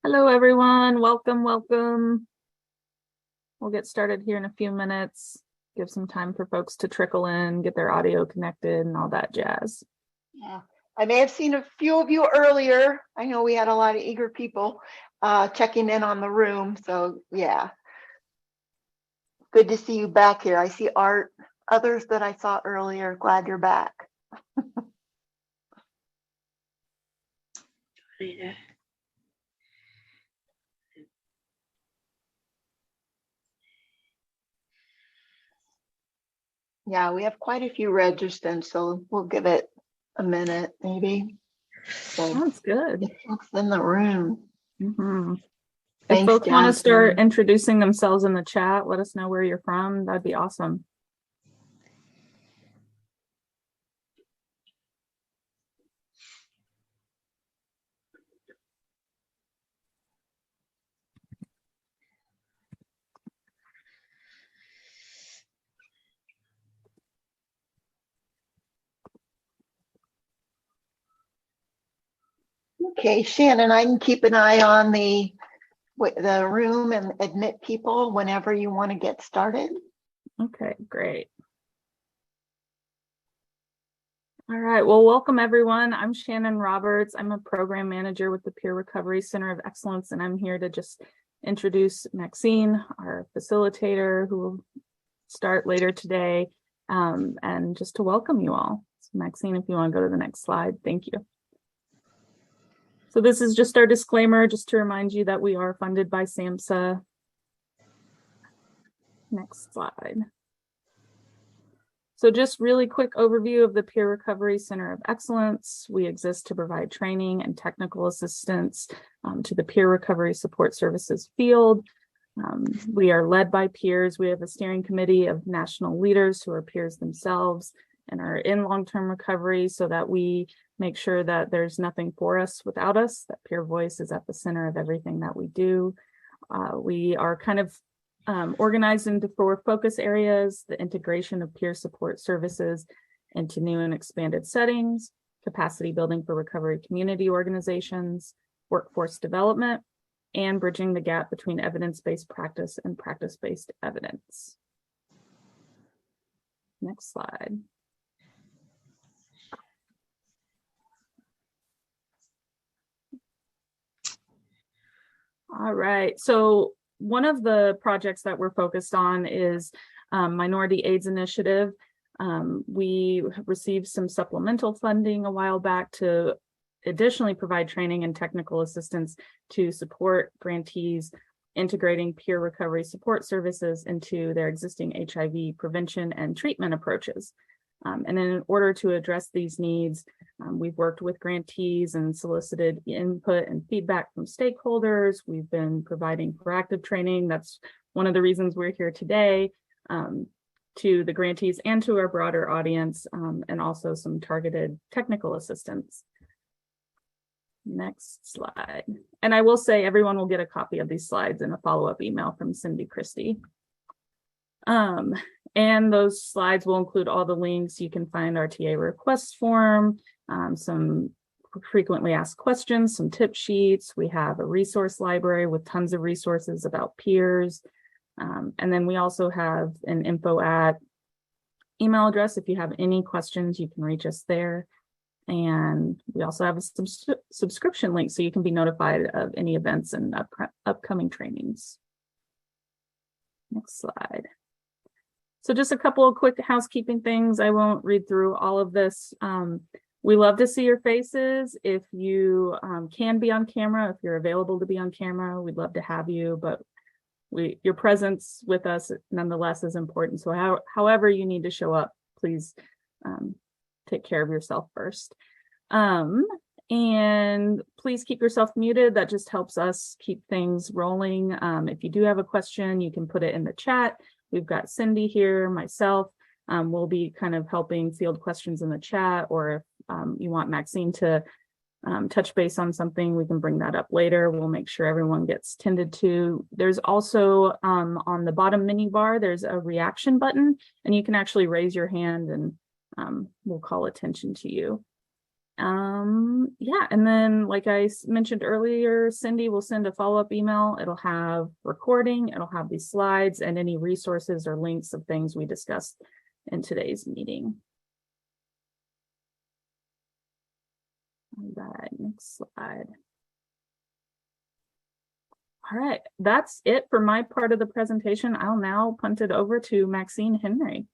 Hello, everyone. Welcome, welcome. We'll get started here in a few minutes. Give some time for folks to trickle in, get their audio connected and all that jazz. Yeah, I may have seen a few of you earlier. I know we had a lot of eager people checking in on the room. So yeah, good to see you back here. I see Art, others that I saw earlier. Glad you're back. Yeah, we have quite a few registered, so we'll give it a minute maybe. So Sounds good. folks in the room. If folks want to start Johnson. introducing themselves in the chat, let us know where you're from. That'd be awesome. Okay, Shannon, I can keep an eye on the room and admit people whenever you want to get started. Okay, great. All right, well, welcome everyone. I'm Shannon Roberts. I'm a program manager with the Peer Recovery Center of Excellence, and I'm here to just introduce Maxine, our facilitator, who will start later today, and just to welcome you all. So Maxine, if you want to go to the next slide, thank you. So this is just our disclaimer, just to remind you that we are funded by SAMHSA. Next slide. So just really quick overview of the Peer Recovery Center of Excellence. We exist to provide training and technical assistance to the peer recovery support services field. We are led by peers. We have a steering committee of national leaders who are peers themselves and are in long-term recovery, so that we make sure that there's nothing for us without us, that peer voice is at the center of everything that we do. We are kind of organized into 4 focus areas: the integration of peer support services into new and expanded settings, capacity building for recovery community organizations, workforce development, and bridging the gap between evidence-based practice and practice-based evidence. Next slide. All right, so one of the projects that we're focused on is Minority AIDS Initiative. We received some supplemental funding a while back to additionally provide training and technical assistance to support grantees integrating peer recovery support services into their existing HIV prevention and treatment approaches. And in order to address these needs, we've worked with grantees and solicited input and feedback from stakeholders. We've been providing proactive training. That's one of the reasons we're here today, to the grantees and to our broader audience, and also some targeted technical assistance. Next slide. And I will say everyone will get a copy of these slides in a follow-up email from Cindy Christie. And those slides will include all the links. You can find our TA request form, some frequently asked questions, some tip sheets. We have a resource library with tons of resources about peers. And then we also have an info@ email address. If you have any questions, you can reach us there. And we also have a subscription link so you can be notified of any events and upcoming trainings. Next slide. So just a couple of quick housekeeping things. I won't read through all of this. We love to see your faces. If you can be on camera, if you're available to be on camera, we'd love to have you, but your presence with us nonetheless is important. So however you need to show up, please take care of yourself first. And please keep yourself muted. That just helps us keep things rolling. If you do have a question, you can put it in the chat. We've got Cindy here, myself. We'll be kind of helping field questions in the chat, or if you want Maxine to touch base on something, we can bring that up later. We'll make sure everyone gets tended to. There's also on the bottom menu bar, there's a reaction button, and you can actually raise your hand and we'll call attention to you. Yeah, and then like I mentioned earlier, Cindy will send a follow-up email. It'll have recording, it'll have these slides and any resources or links of things we discussed in today's meeting. All right, next slide. All right, that's it for my part of the presentation. I'll now punt it over to Maxine Henry.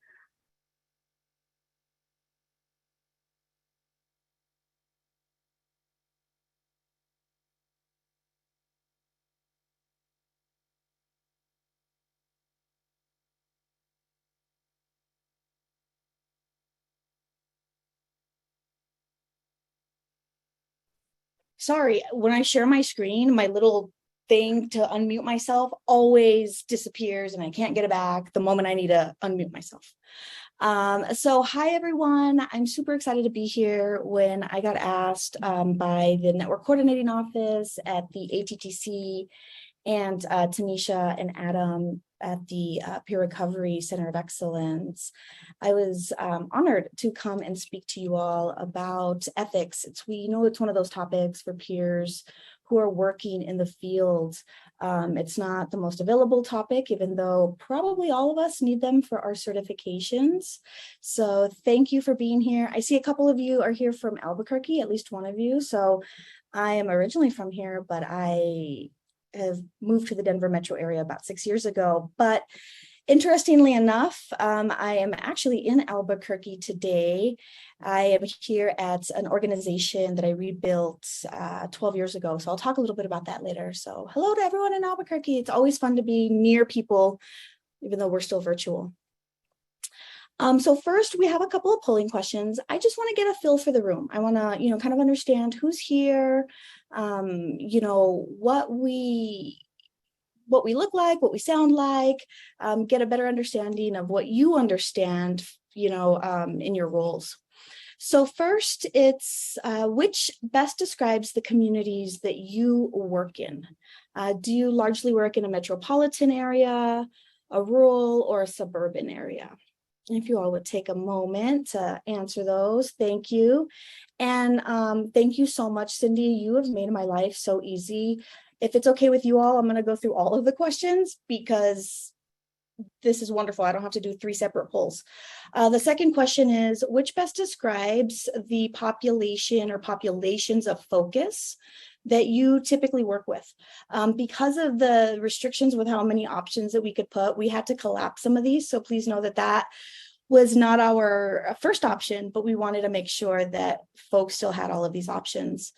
Sorry, when I share my screen, my little thing to unmute myself always disappears and I can't get it back the moment I need to unmute myself. So hi everyone, I'm super excited to be here. When I got asked by the network coordinating office at the ATTC and Tanisha and Adam at the Peer Recovery Center of Excellence, I was honored to come and speak to you all about ethics. We know it's one of those topics for peers who are working in the field. It's not the most available topic, even though probably all of us need them for our certifications. So thank you for being here. I see a couple of you are here from Albuquerque, at least one of you. So I am originally from here, but I have moved to the Denver metro area about 6 years ago. But interestingly enough, I am actually in Albuquerque today. I am here at an organization that I rebuilt 12 years ago. So I'll talk a little bit about that later. So hello to everyone in Albuquerque. It's always fun to be near people, even though we're still virtual. So first, we have a couple of polling questions. I just want to get a feel for the room. I want to, kind of understand who's here, what we look like, what we sound like, get a better understanding of what you understand, in your roles. So first, it's which best describes the communities that you work in. Do you largely work in a metropolitan area, a rural, or a suburban area? If you all would take a moment to answer those, thank you. And thank you so much, Cindy. You have made my life so easy. If it's okay with you all, I'm going to go through all of the questions because this is wonderful. I don't have to do 3 separate polls. The second question is, which best describes the population or populations of focus that you typically work with? Because of the restrictions with how many options that we could put, we had to collapse some of these. So please know that that was not our first option, but we wanted to make sure that folks still had all of these options.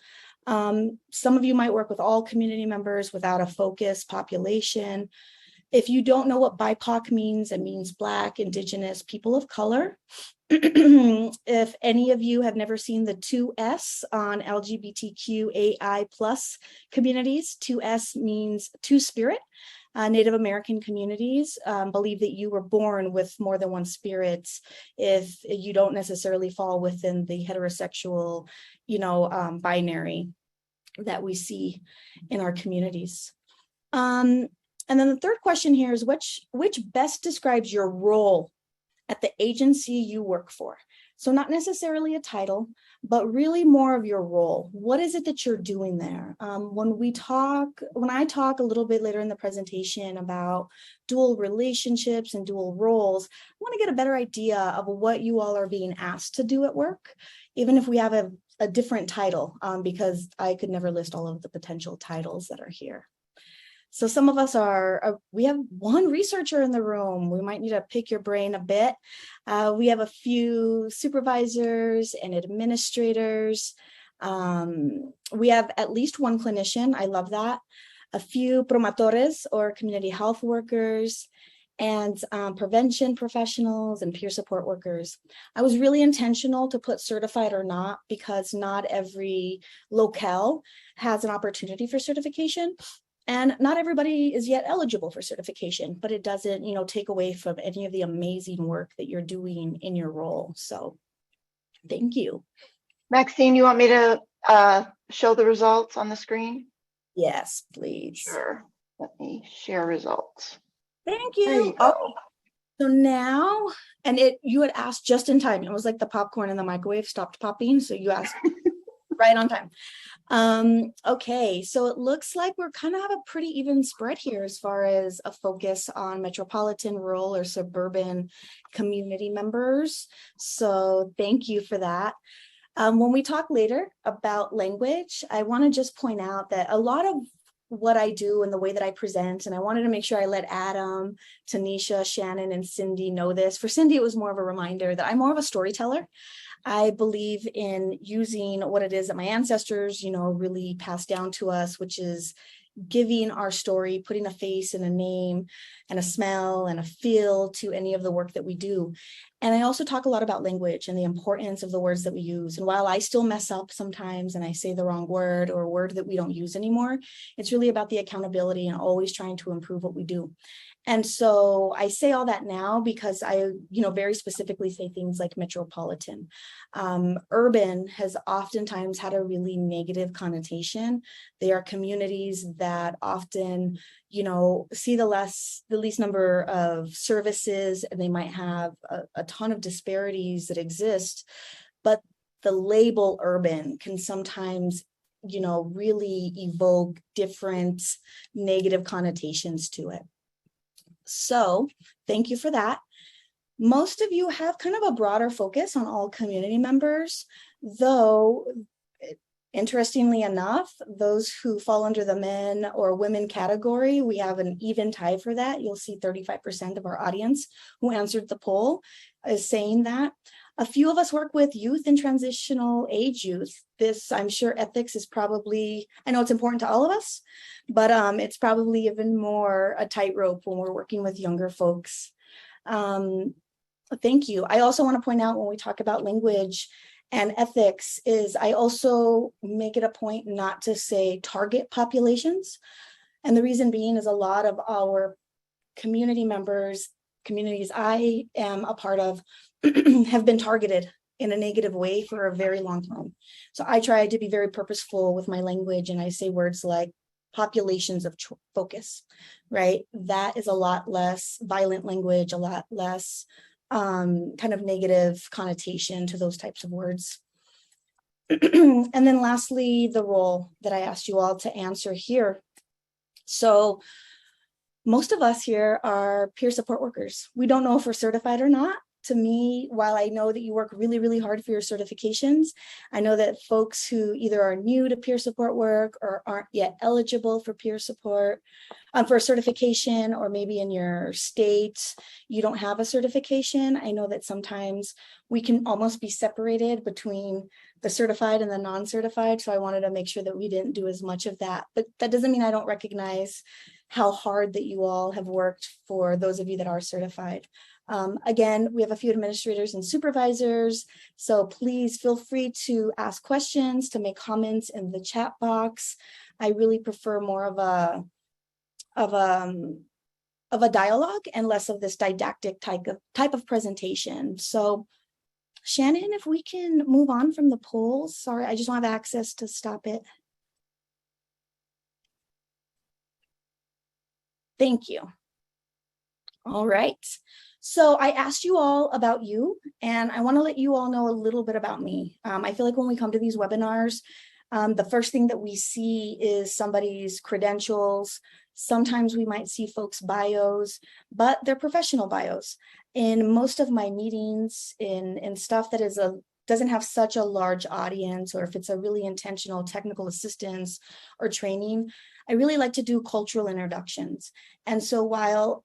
Some of you might work with all community members without a focus population. If you don't know what BIPOC means, it means Black, Indigenous, people of color. If any of you have never seen the 2S on LGBTQAI+ communities, 2S means Two-Spirit. Native American communities believe that you were born with more than one spirit if you don't necessarily fall within the heterosexual, binary that we see in our communities. And then the third question here is which best describes your role at the agency you work for? So not necessarily a title, but really more of your role. What is it that you're doing there? When I talk a little bit later in the presentation about dual relationships and dual roles, I want to get a better idea of what you all are being asked to do at work, even if we have a different title, because I could never list all of the potential titles that are here. So some of us we have one researcher in the room. We might need to pick your brain a bit. We have a few supervisors and administrators. We have at least one clinician. I love that. A few promotores or community health workers and prevention professionals and peer support workers. I was really intentional to put certified or not because not every locale has an opportunity for certification. And not everybody is yet eligible for certification, but it doesn't, take away from any of the amazing work that you're doing in your role. So thank you. Maxine, you want me to show the results on the screen? Yes, please. Sure. Let me share results. Thank you. There you go. So now, and you had asked just in time. It was like the popcorn in the microwave stopped popping. So you asked Right on time. Okay, so it looks like we're kind of have a pretty even spread here as far as a focus on metropolitan, rural, or suburban community members. So thank you for that. When we talk later about language, I want to just point out that a lot of what I do and the way that I present, and I wanted to make sure I let Adam, Tanisha, Shannon, and Cindy know this. For Cindy, it was more of a reminder that I'm more of a storyteller. I believe in using what it is that my ancestors, really passed down to us, which is giving our story, putting a face and a name and a smell and a feel to any of the work that we do. And I also talk a lot about language and the importance of the words that we use. And while I still mess up sometimes and I say the wrong word or a word that we don't use anymore, it's really about the accountability and always trying to improve what we do. And so I say all that now because I, very specifically say things like metropolitan. Urban has oftentimes had a really negative connotation. They are communities that often, see the least number of services, and they might have a ton of disparities that exist. But the label urban can sometimes really evoke different negative connotations to it. So thank you for that. Most of you have kind of a broader focus on all community members, though, interestingly enough, those who fall under the men or women category, we have an even tie for that. You'll see 35% of our audience who answered the poll is saying that. A few of us work with youth and transitional age youth. This, I'm sure ethics is probably, I know it's important to all of us, but it's probably even more a tightrope when we're working with younger folks. Thank you. I also want to point out when we talk about language and ethics is I also make it a point not to say target populations. And the reason being is a lot of our community members, communities I am a part of, have been targeted in a negative way for a very long time. So I try to be very purposeful with my language, and I say words like populations of focus, right? That is a lot less violent language, a lot less kind of negative connotation to those types of words. And then lastly, the role that I asked you all to answer here. So most of us here are peer support workers. We don't know if we're certified or not. To me, while I know that you work really, really hard for your certifications, I know that folks who either are new to peer support work or aren't yet eligible for peer support, for a certification, or maybe in your state, you don't have a certification. I know that sometimes we can almost be separated between the certified and the non-certified. So I wanted to make sure that we didn't do as much of that. But that doesn't mean I don't recognize how hard that you all have worked for those of you that are certified. Again, we have a few administrators and supervisors, so please feel free to ask questions, to make comments in the chat box. I really prefer more of a dialogue and less of this didactic type of presentation. So Shannon, if we can move on from the polls. Sorry, I just don't have access to stop it. Thank you. All right. So I asked you all about you, and I want to let you all know a little bit about me. I feel like when we come to these webinars, the first thing that we see is somebody's credentials. Sometimes we might see folks' bios, but they're professional bios. In most of my meetings, in stuff that doesn't have such a large audience, or if it's a really intentional technical assistance or training, I really like to do cultural introductions. And so while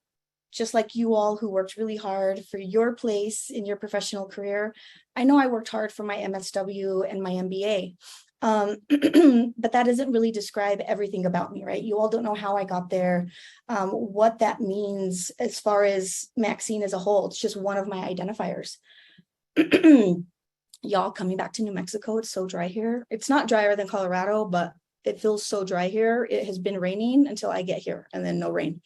just like you all who worked really hard for your place in your professional career, I know I worked hard for my MSW and my MBA, but that doesn't really describe everything about me, right? You all don't know how I got there, what that means as far as Maxine as a whole. It's just one of my identifiers. Y'all, coming back to New Mexico, it's so dry here. It's not drier than Colorado, but it feels so dry here. It has been raining until I get here and then no rain.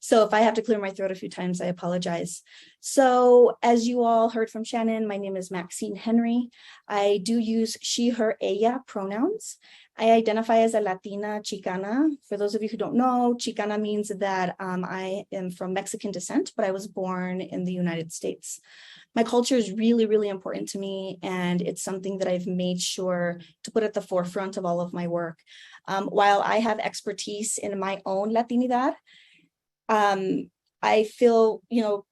So if I have to clear my throat a few times, I apologize. So as you all heard from Shannon, my name is Maxine Henry. I do use she, her, ella pronouns. I identify as a Latina Chicana. For those of you who don't know, Chicana means that I am from Mexican descent, but I was born in the United States. My culture is really, really important to me, and it's something that I've made sure to put at the forefront of all of my work. While I have expertise in my own Latinidad, I feel,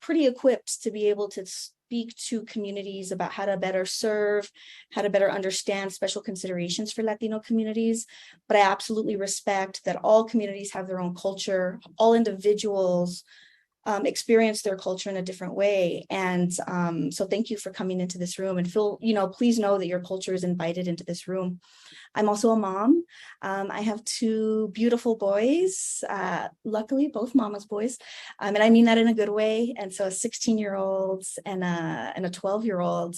pretty equipped to be able to speak to communities about how to better serve, how to better understand special considerations for Latino communities. But I absolutely respect that all communities have their own culture, all individuals experience their culture in a different way. And so thank you for coming into this room, and please know that your culture is invited into this room. I'm also a mom. I have two beautiful boys, luckily both mama's boys. And I mean that in a good way. And so a 16-year-old and a 12-year-old.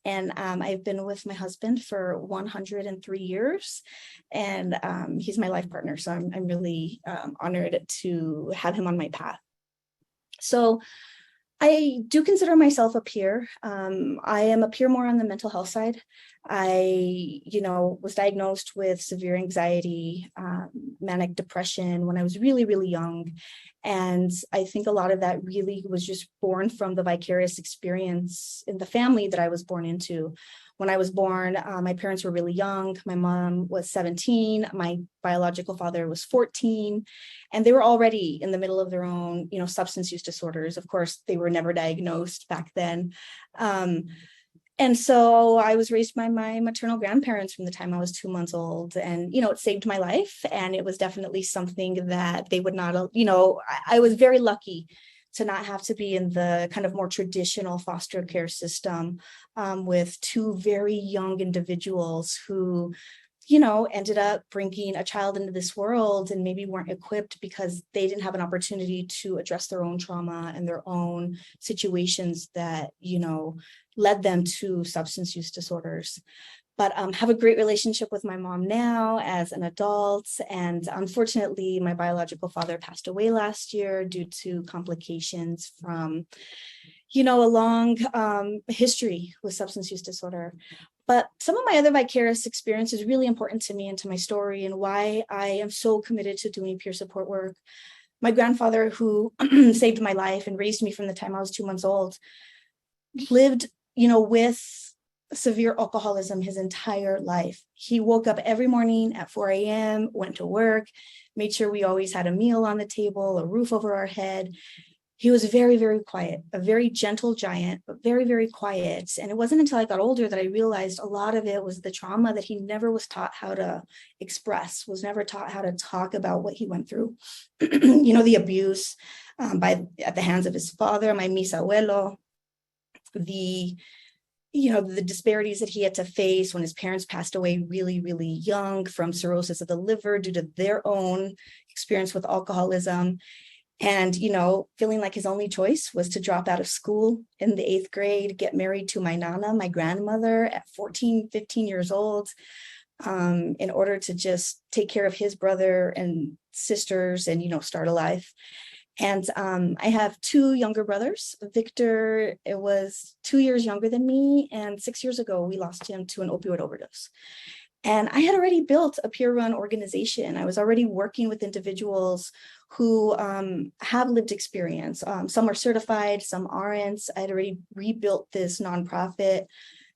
And I've been with my husband for 103 years, and he's my life partner. So I'm really honored to have him on my path. So I do consider myself a peer. I am a peer more on the mental health side. I, was diagnosed with severe anxiety, manic depression when I was really, really young. And I think a lot of that really was just born from the vicarious experience in the family that I was born into. When I was born, my parents were really young. My mom was 17. My biological father was 14. And they were already in the middle of their own, substance use disorders. Of course, they were never diagnosed back then. And so I was raised by my maternal grandparents from the time I was 2 months old. And, it saved my life. And it was definitely something that they would not, I was very lucky to not have to be in the kind of more traditional foster care system with two very young individuals who, ended up bringing a child into this world and maybe weren't equipped because they didn't have an opportunity to address their own trauma and their own situations that, led them to substance use disorders. But have a great relationship with my mom now as an adult. And unfortunately, my biological father passed away last year due to complications from, a long history with substance use disorder. But some of my other vicarious experience is really important to me and to my story, and why I am so committed to doing peer support work. My grandfather, who saved my life and raised me from the time I was 2 months old, lived, with severe alcoholism his entire life. He woke up every morning at 4 a.m., went to work, made sure we always had a meal on the table, a roof over our head. He was very, very quiet, a very gentle giant, but very, very quiet. And it wasn't until I got older that I realized a lot of it was the trauma that he never was taught how to express, was never taught how to talk about what he went through. The abuse at the hands of his father, my misabuelo, the disparities that he had to face when his parents passed away really, really young from cirrhosis of the liver due to their own experience with alcoholism. And, feeling like his only choice was to drop out of school in the 8th grade, get married to my nana, my grandmother, at 14, 15 years old, in order to just take care of his brother and sisters and, start a life. And I have two younger brothers. Victor, it was 2 years younger than me. And 6 years ago, we lost him to an opioid overdose. And I had already built a peer-run organization. I was already working with individuals who have lived experience. Some are certified, some aren't. I had already rebuilt this nonprofit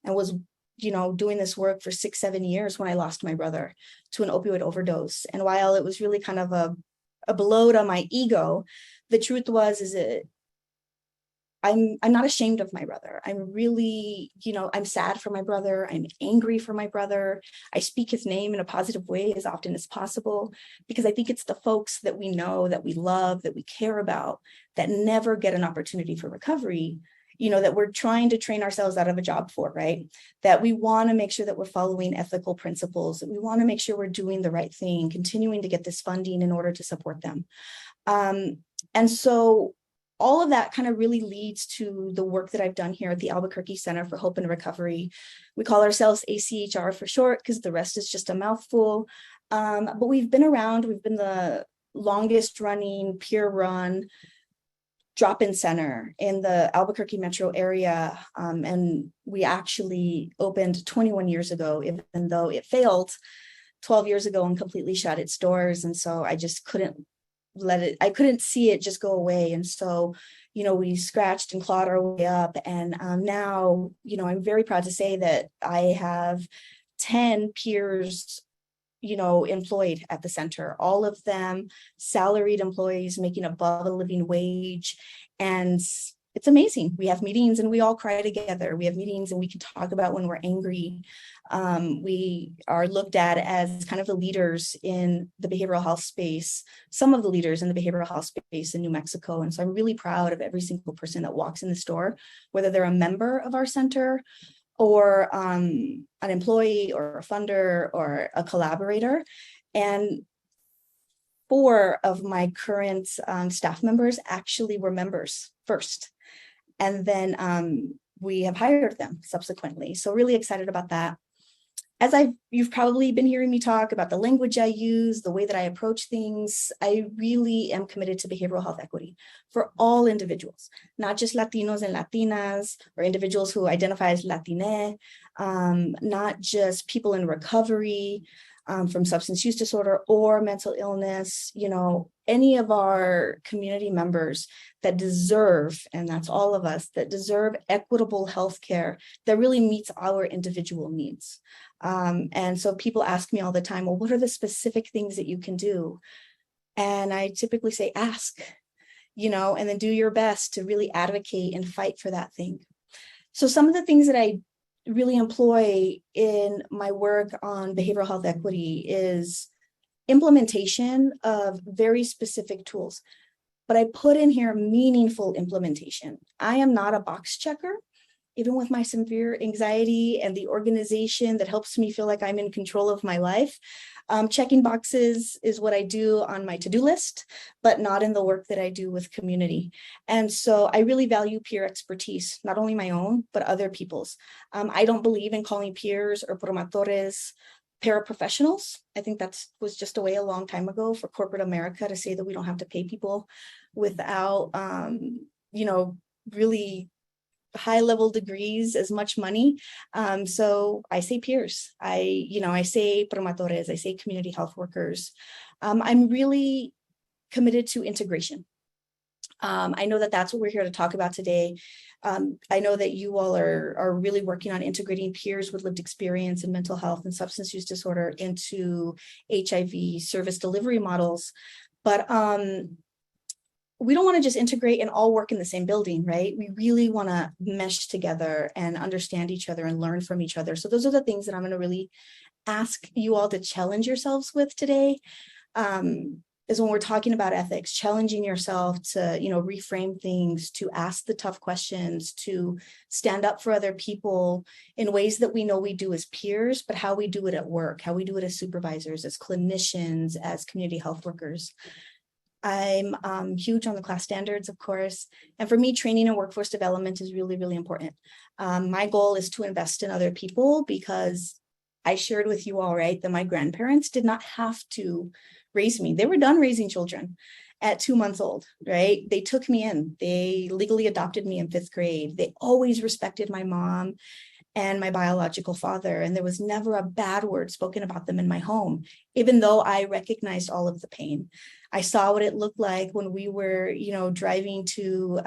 and was, doing this work for 6-7 years when I lost my brother to an opioid overdose. And while it was really kind of a blow to my ego, the truth is that I'm not ashamed of my brother. I'm really, I'm sad for my brother. I'm angry for my brother. I speak his name in a positive way as often as possible, because I think it's the folks that we know, that we love, that we care about, that never get an opportunity for recovery, that we're trying to train ourselves out of a job for, right? That we want to make sure that we're following ethical principles, that we want to make sure we're doing the right thing, continuing to get this funding in order to support them. And so all of that kind of really leads to the work that I've done here at the Albuquerque Center for Hope and Recovery. We call ourselves ACHR for short, because the rest is just a mouthful. But we've been around. We've been the longest running peer run drop-in center in the Albuquerque metro area. And we actually opened 21 years ago, even though it failed 12 years ago and completely shut its doors. And so I just couldn't I couldn't see it just go away. And so, we scratched and clawed our way up. And now, I'm very proud to say that I have 10 peers employed at the center, all of them salaried employees making above a living wage. And it's amazing. We have meetings and we all cry together. We have meetings and we can talk about when we're angry. We are looked at as kind of the leaders in the behavioral health space, some of the leaders in the behavioral health space in New Mexico. And so I'm really proud of every single person that walks in the store, whether they're a member of our center or an employee or a funder or a collaborator. And 4 of my current staff members actually were members first. And then we have hired them subsequently. So really excited about that. As you've probably been hearing me talk about the language I use, the way that I approach things, I really am committed to behavioral health equity for all individuals, not just Latinos and Latinas or individuals who identify as Latine, not just people in recovery from substance use disorder or mental illness, any of our community members that deserve, and that's all of us, that deserve equitable healthcare that really meets our individual needs. And so people ask me all the time, well, what are the specific things that you can do? And I typically say, ask, and then do your best to really advocate and fight for that thing. So some of the things that I really employ in my work on behavioral health equity is implementation of very specific tools, but I put in here meaningful implementation. I am not a box checker, even with my severe anxiety and the organization that helps me feel like I'm in control of my life. Checking boxes is what I do on my to-do list, but not in the work that I do with community. And so I really value peer expertise, not only my own, but other people's. I don't believe in calling peers or promotores paraprofessionals. I think that was just a way a long time ago for corporate America to say that we don't have to pay people without, really high-level degrees as much money. So I say peers, I say promotores, I say community health workers. I'm really committed to integration. I know that that's what we're here to talk about today. I know that you all are really working on integrating peers with lived experience in mental health and substance use disorder into HIV service delivery models. But we don't want to just integrate and all work in the same building, right? We really want to mesh together and understand each other and learn from each other. So those are the things that I'm going to really ask you all to challenge yourselves with today. Is when we're talking about ethics, challenging yourself to, reframe things, to ask the tough questions, to stand up for other people in ways that we know we do as peers, but how we do it at work, how we do it as supervisors, as clinicians, as community health workers. I'm huge on the class standards, of course. And for me, training and workforce development is really, really important. My goal is to invest in other people because I shared with you all, right, that my grandparents did not have to raise me. They were done raising children at 2 months old, right? They took me in. They legally adopted me in 5th grade. They always respected my mom and my biological father. And there was never a bad word spoken about them in my home, even though I recognized all of the pain. I saw what it looked like when we were, driving to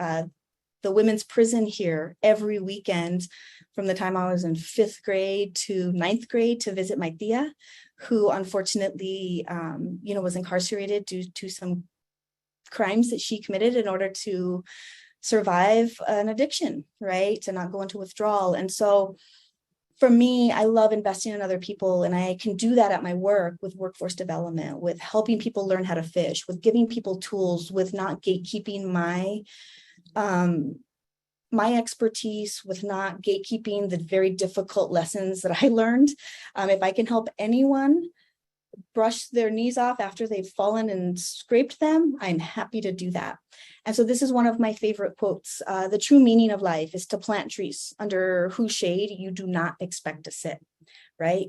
the women's prison here every weekend from the time I was in 5th grade to 9th grade to visit my tia, who unfortunately, was incarcerated due to some crimes that she committed in order to survive an addiction, right? To not go into withdrawal. And so for me, I love investing in other people, and I can do that at my work with workforce development, with helping people learn how to fish, with giving people tools, with not gatekeeping my expertise, with not gatekeeping the very difficult lessons that I learned. If I can help anyone brush their knees off after they've fallen and scraped them, I'm happy to do that. And so this is one of my favorite quotes. The true meaning of life is to plant trees under whose shade you do not expect to sit, right?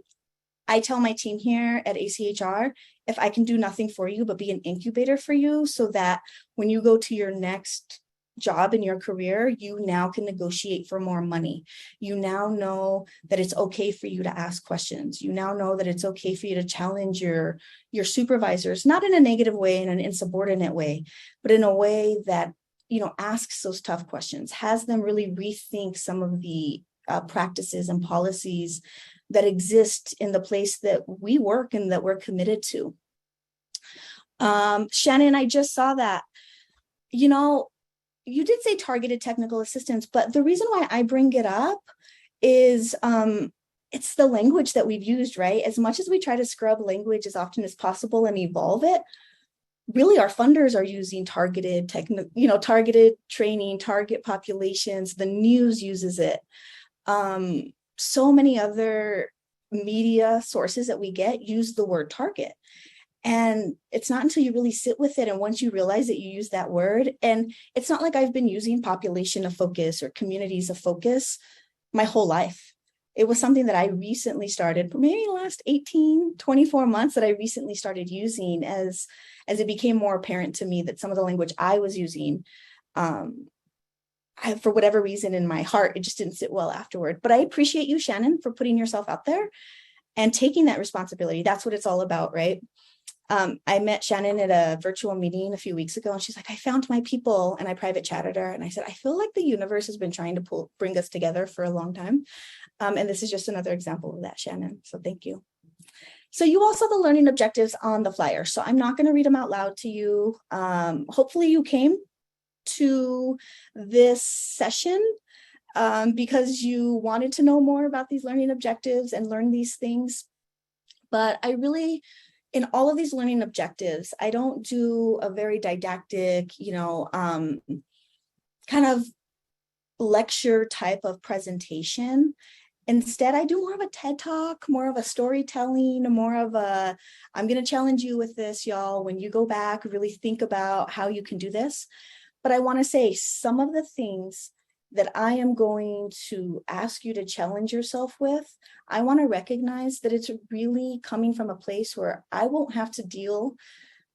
I tell my team here at ACHR, if I can do nothing for you but be an incubator for you, so that when you go to your next job in your career, you now can negotiate for more money. You now know that it's okay for you to ask questions. You now know that it's okay for you to challenge your supervisors, not in a negative way, in an insubordinate way, but in a way that, you know, asks those tough questions, has them really rethink some of the practices and policies that exist in the place that we work and that we're committed to. Shannon, I just saw that, you know, you did say targeted technical assistance, but the reason why I bring it up is it's the language that we've used, right? As much as we try to scrub language as often as possible and evolve it, really our funders are using targeted targeted training, target populations. The news uses it. So many other media sources that we get use the word target. And it's not until you really sit with it, and once you realize that you use that word, and it's not like I've been using population of focus or communities of focus my whole life. It was something that I recently started, maybe the last 18, 24 months, that I recently started using as it became more apparent to me that some of the language I was using, for whatever reason in my heart, it just didn't sit well afterward. But I appreciate you, Shannon, for putting yourself out there and taking that responsibility. That's what it's all about, right? I met Shannon at a virtual meeting a few weeks ago, and she's like, I found my people, and I private chatted her. And I said, I feel like the universe has been trying to bring us together for a long time. And this is just another example of that, Shannon. So thank you. So you all saw the learning objectives on the flyer. So I'm not going to read them out loud to you. Hopefully you came to this session because you wanted to know more about these learning objectives and learn these things. But I really, in all of these learning objectives, I don't do a very didactic, kind of lecture type of presentation. Instead, I do more of a TED Talk, more of a storytelling, more of a, I'm going to challenge you with this, y'all. When you go back, really think about how you can do this. But I want to say some of the things that I am going to ask you to challenge yourself with, I want to recognize that it's really coming from a place where I won't have to deal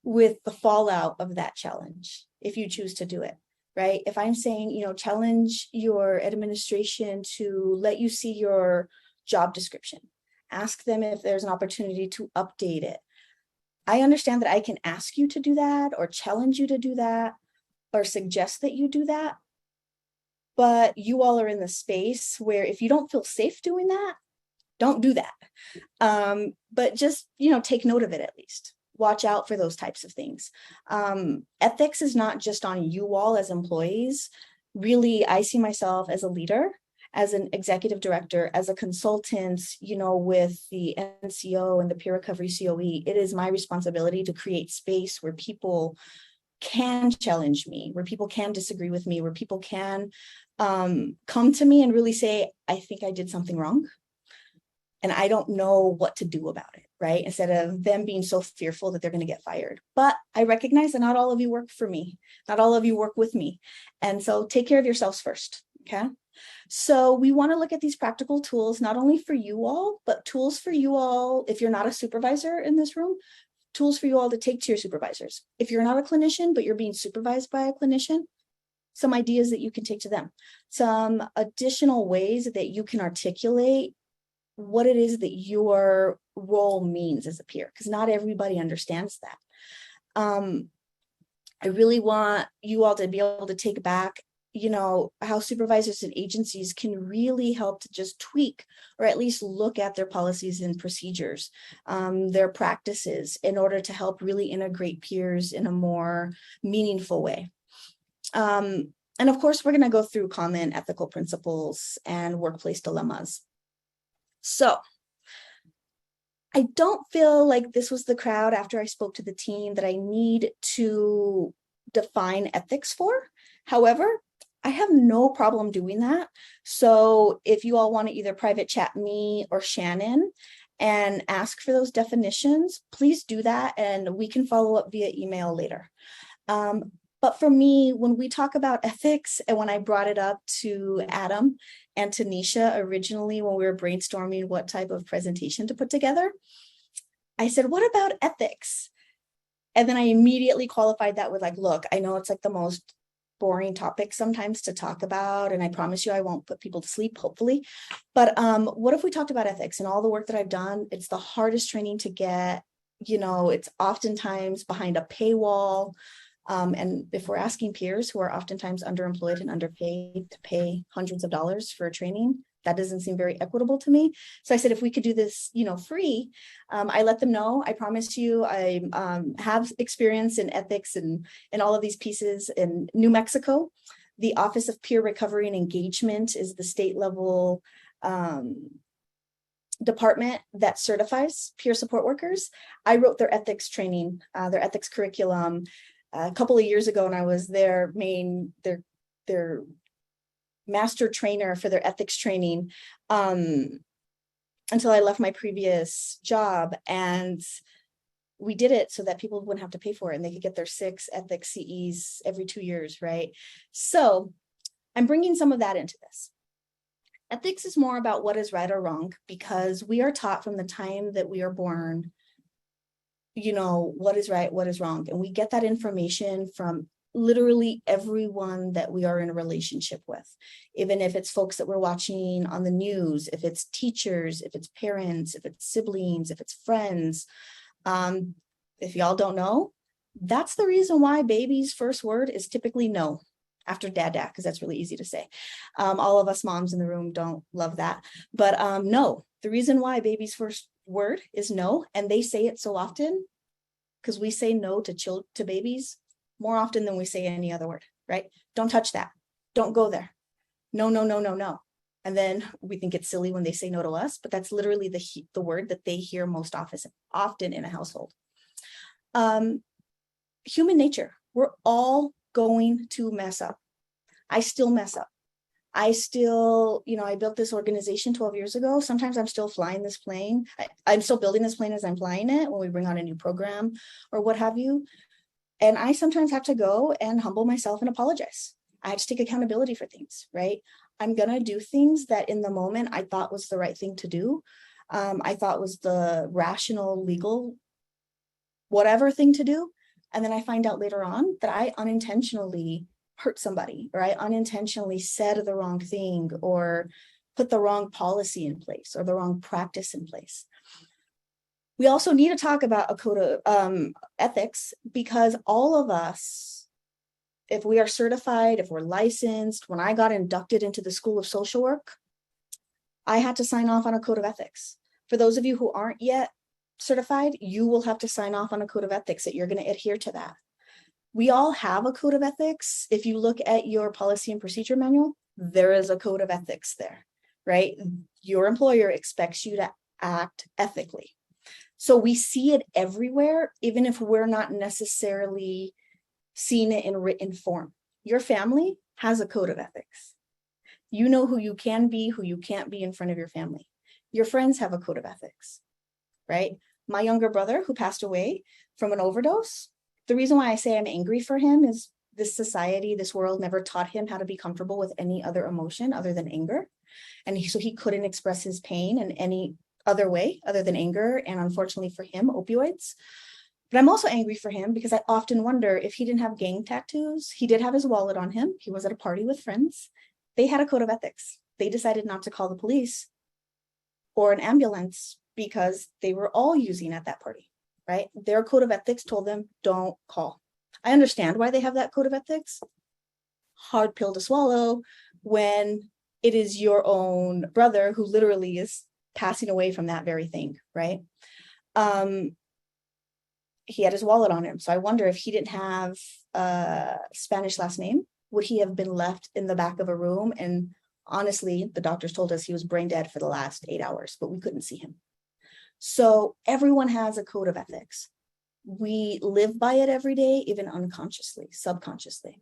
with the fallout of that challenge if you choose to do it, right? If I'm saying, challenge your administration to let you see your job description, ask them if there's an opportunity to update it. I understand that I can ask you to do that or challenge you to do that or suggest that you do that. But you all are in the space where if you don't feel safe doing that, don't do that. But just, take note of it at least. Watch out for those types of things. Ethics is not just on you all as employees. Really, I see myself as a leader, as an executive director, as a consultant, with the NCO and the peer recovery COE. It is my responsibility to create space where people can challenge me, where people can disagree with me, where people can come to me and really say, I think I did something wrong and I don't know what to do about it, right? Instead of them being so fearful that they're going to get fired. But I recognize that not all of you work for me. Not all of you work with me. And so take care of yourselves first, okay? So we want to look at these practical tools, not only for you all, but tools for you all, if you're not a supervisor in this room, tools for you all to take to your supervisors. If you're not a clinician, but you're being supervised by a clinician, some ideas that you can take to them, some additional ways that you can articulate what it is that your role means as a peer, because not everybody understands that. I really want you all to be able to take back, how supervisors and agencies can really help to just tweak or at least look at their policies and procedures, their practices, in order to help really integrate peers in a more meaningful way. And of course, we're going to go through common ethical principles and workplace dilemmas. So I don't feel like this was the crowd after I spoke to the team that I need to define ethics for. However, I have no problem doing that. So if you all want to either private chat me or Shannon and ask for those definitions, please do that and we can follow up via email later. But for me, when we talk about ethics, and when I brought it up to Adam and to Nisha originally when we were brainstorming what type of presentation to put together, I said, what about ethics? And then I immediately qualified that with like, look, I know it's like the most boring topic sometimes to talk about, and I promise you I won't put people to sleep, hopefully. But what if we talked about ethics and all the work that I've done? It's the hardest training to get. It's oftentimes behind a paywall. And if we're asking peers who are oftentimes underemployed and underpaid to pay hundreds of dollars for a training, that doesn't seem very equitable to me. So I said, if we could do this, free, I let them know. I promise you, I have experience in ethics and all of these pieces in New Mexico. The Office of Peer Recovery and Engagement is the state level department that certifies peer support workers. I wrote their ethics training, their ethics curriculum a couple of years ago, and I was their master trainer for their ethics training until I left my previous job. And we did it so that people wouldn't have to pay for it and they could get their 6 ethics CEs every 2 years, right? So I'm bringing some of that into this. Ethics is more about what is right or wrong, because we are taught from the time that we are born, what is right, what is wrong. And we get that information from literally everyone that we are in a relationship with, even if it's folks that we're watching on the news, if it's teachers, if it's parents, if it's siblings, if it's friends. If y'all don't know, that's the reason why baby's first word is typically no after dada, because that's really easy to say. All of us moms in the room don't love that, but no, the reason why baby's first word is no, and they say it so often because we say no to babies more often than we say any other word, right? Don't touch that. Don't go there. No, no, no, no, no. And then we think it's silly when they say no to us, but that's literally the word that they hear most often in a household. Human nature, we're all going to mess up. I still mess up. I still, I built this organization 12 years ago. Sometimes I'm still flying this plane. I'm still building this plane as I'm flying it when we bring on a new program or what have you. And I sometimes have to go and humble myself and apologize. I have to take accountability for things, right? I'm going to do things that in the moment I thought was the right thing to do. I thought was the rational, legal, whatever thing to do. And then I find out later on that I unintentionally hurt somebody, or I unintentionally said the wrong thing or put the wrong policy in place or the wrong practice in place. We also need to talk about a code of ethics, because all of us, if we are certified, if we're licensed, when I got inducted into the School of Social Work, I had to sign off on a code of ethics. For those of you who aren't yet certified, you will have to sign off on a code of ethics that you're going to adhere to that. We all have a code of ethics. If you look at your policy and procedure manual, there is a code of ethics there, right? Your employer expects you to act ethically. So we see it everywhere, even if we're not necessarily seeing it in written form. Your family has a code of ethics. You know who you can be, who you can't be in front of your family. Your friends have a code of ethics, right? My younger brother, who passed away from an overdose, the reason why I say I'm angry for him is this society, this world never taught him how to be comfortable with any other emotion other than anger. And so he couldn't express his pain in any other way other than anger, and unfortunately for him, opioids. But I'm also angry for him because I often wonder if he didn't have gang tattoos. He did have his wallet on him. He was at a party with friends. They had a code of ethics. They decided not to call the police or an ambulance because they were all using at that party, right? Their code of ethics told them, don't call. I understand why they have that code of ethics. Hard pill to swallow when it is your own brother who literally is passing away from that very thing, right? He had his wallet on him. So I wonder if he didn't have a Spanish last name, would he have been left in the back of a room? And honestly, the doctors told us he was brain dead for the last 8 hours, but we couldn't see him. So everyone has a code of ethics. We live by it every day, even unconsciously, subconsciously.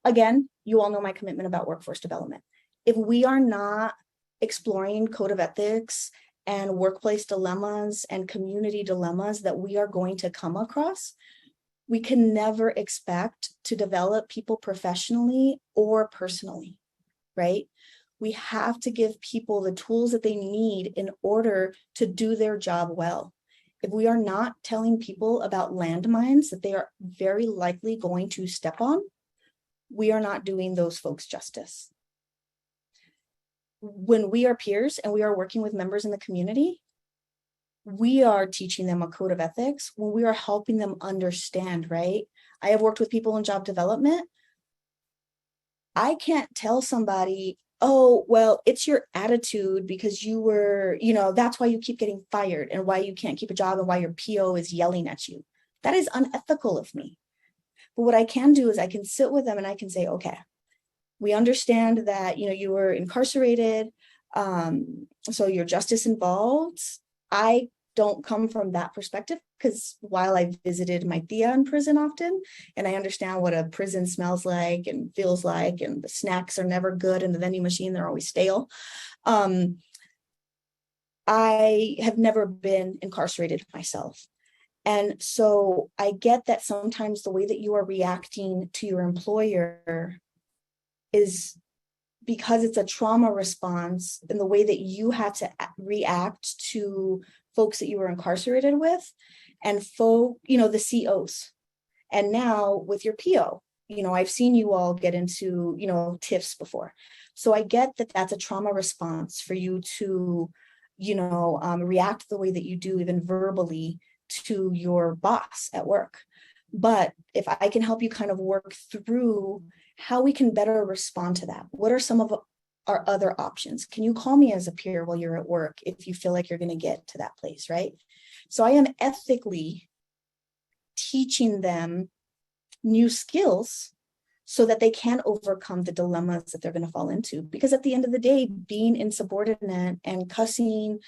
Again, you all know my commitment about workforce development. If we are not exploring code of ethics and workplace dilemmas and community dilemmas that we are going to come across, we can never expect to develop people professionally or personally, right? We have to give people the tools that they need in order to do their job well. if we are not telling people about landmines that they are very likely going to step on, we are not doing those folks justice. When we are peers and we are working with members in the community, we are teaching them a code of ethics when we are helping them understand, right? I have worked with people in job development. I can't tell somebody, oh, well, it's your attitude because you were, that's why you keep getting fired and why you can't keep a job and why your PO is yelling at you. That is unethical of me. But what I can do is I can sit with them and I can say, okay, we understand that, you were incarcerated. So your justice involved. I don't come from that perspective because while I visited my tia in prison often, and I understand what a prison smells like and feels like, and the snacks are never good in the vending machine, they're always stale. I have never been incarcerated myself. And so I get that sometimes the way that you are reacting to your employer is because it's a trauma response, and the way that you had to react to folks that you were incarcerated with and the COs. And now with your PO, I've seen you all get into, TIFs before. So I get that that's a trauma response for you to, react the way that you do, even verbally, to your boss at work. But if I can help you kind of work through how we can better respond to that, what are some of our other options? Can you call me as a peer while you're at work if you feel like you're going to get to that place, right? So I am ethically teaching them new skills so that they can overcome the dilemmas that they're going to fall into. Because at the end of the day, being insubordinate and cussing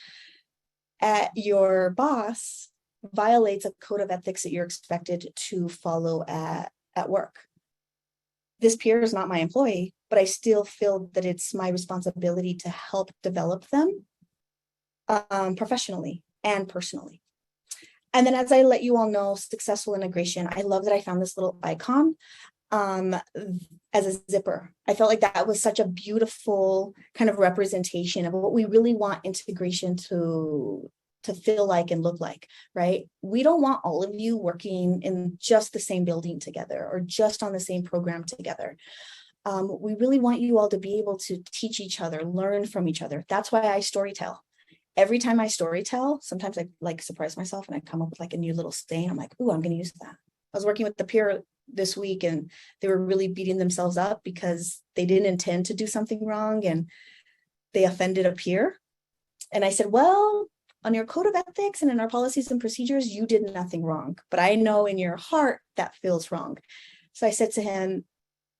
at your boss violates a code of ethics that you're expected to follow at work. This peer is not my employee, but I still feel that it's my responsibility to help develop them professionally and personally. And then, as I let you all know, successful integration, I love that I found this little icon as a zipper. I felt like that was such a beautiful kind of representation of what we really want integration to feel like and look like, right? We don't want all of you working in just the same building together or just on the same program together. We really want you all to be able to teach each other, learn from each other. That's why I storytell. Every time I storytell, sometimes I like surprise myself and I come up with like a new little saying. I'm like, ooh, I'm going to use that. I was working with the peer this week and they were really beating themselves up because they didn't intend to do something wrong and they offended a peer. And I said, well, on your code of ethics and in our policies and procedures, you did nothing wrong, but I know in your heart that feels wrong. So I said to him,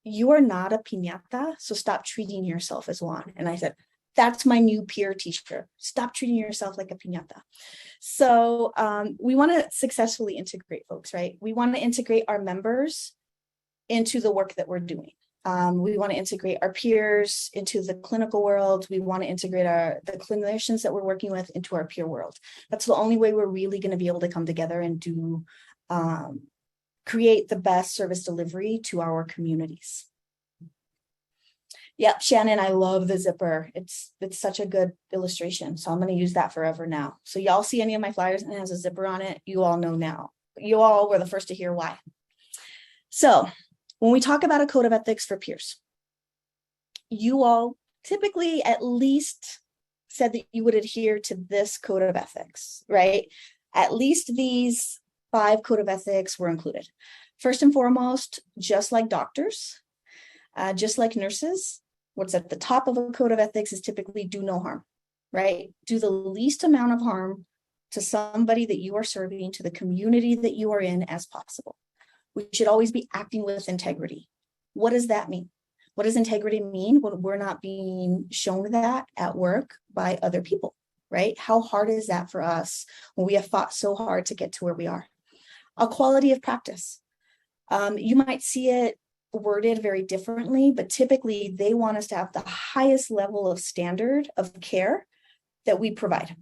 you are not a piñata, so stop treating yourself as one. And I said, that's my new peer teacher. Stop treating yourself like a piñata. So we want to successfully integrate folks, right? We want to integrate our members into the work that we're doing. We want to integrate our peers into the clinical world. We want to integrate the clinicians that we're working with into our peer world. That's the only way we're really going to be able to come together and do create the best service delivery to our communities. Yep, Shannon, I love the zipper. It's such a good illustration. So I'm going to use that forever now. So y'all see any of my flyers and it has a zipper on it, you all know now. You all were the first to hear why. So when we talk about a code of ethics for peers, you all typically at least said that you would adhere to this code of ethics, right? At least these 5 code of ethics were included. First and foremost, just like doctors, just like nurses, what's at the top of a code of ethics is typically do no harm, right? Do the least amount of harm to somebody that you are serving, to the community that you are in as possible. We should always be acting with integrity. What does that mean? What does integrity mean when we're not being shown that at work by other people, right? How hard is that for us when we have fought so hard to get to where we are? A quality of practice. You might see it worded very differently, but typically they want us to have the highest level of standard of care that we provide.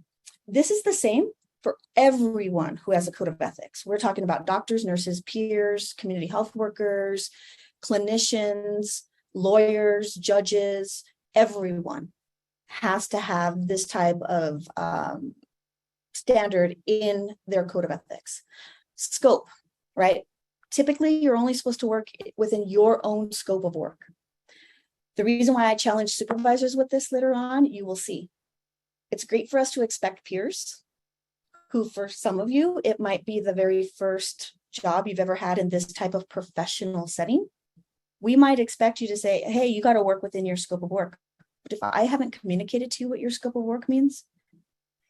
This is the same for everyone who has a code of ethics. We're talking about doctors, nurses, peers, community health workers, clinicians, lawyers, judges. Everyone has to have this type of standard in their code of ethics. Scope, right? Typically, you're only supposed to work within your own scope of work. The reason why I challenge supervisors with this later on, you will see. It's great for us to expect peers who, for some of you, it might be the very first job you've ever had in this type of professional setting. We might expect you to say, hey, you got to work within your scope of work. But if I haven't communicated to you what your scope of work means,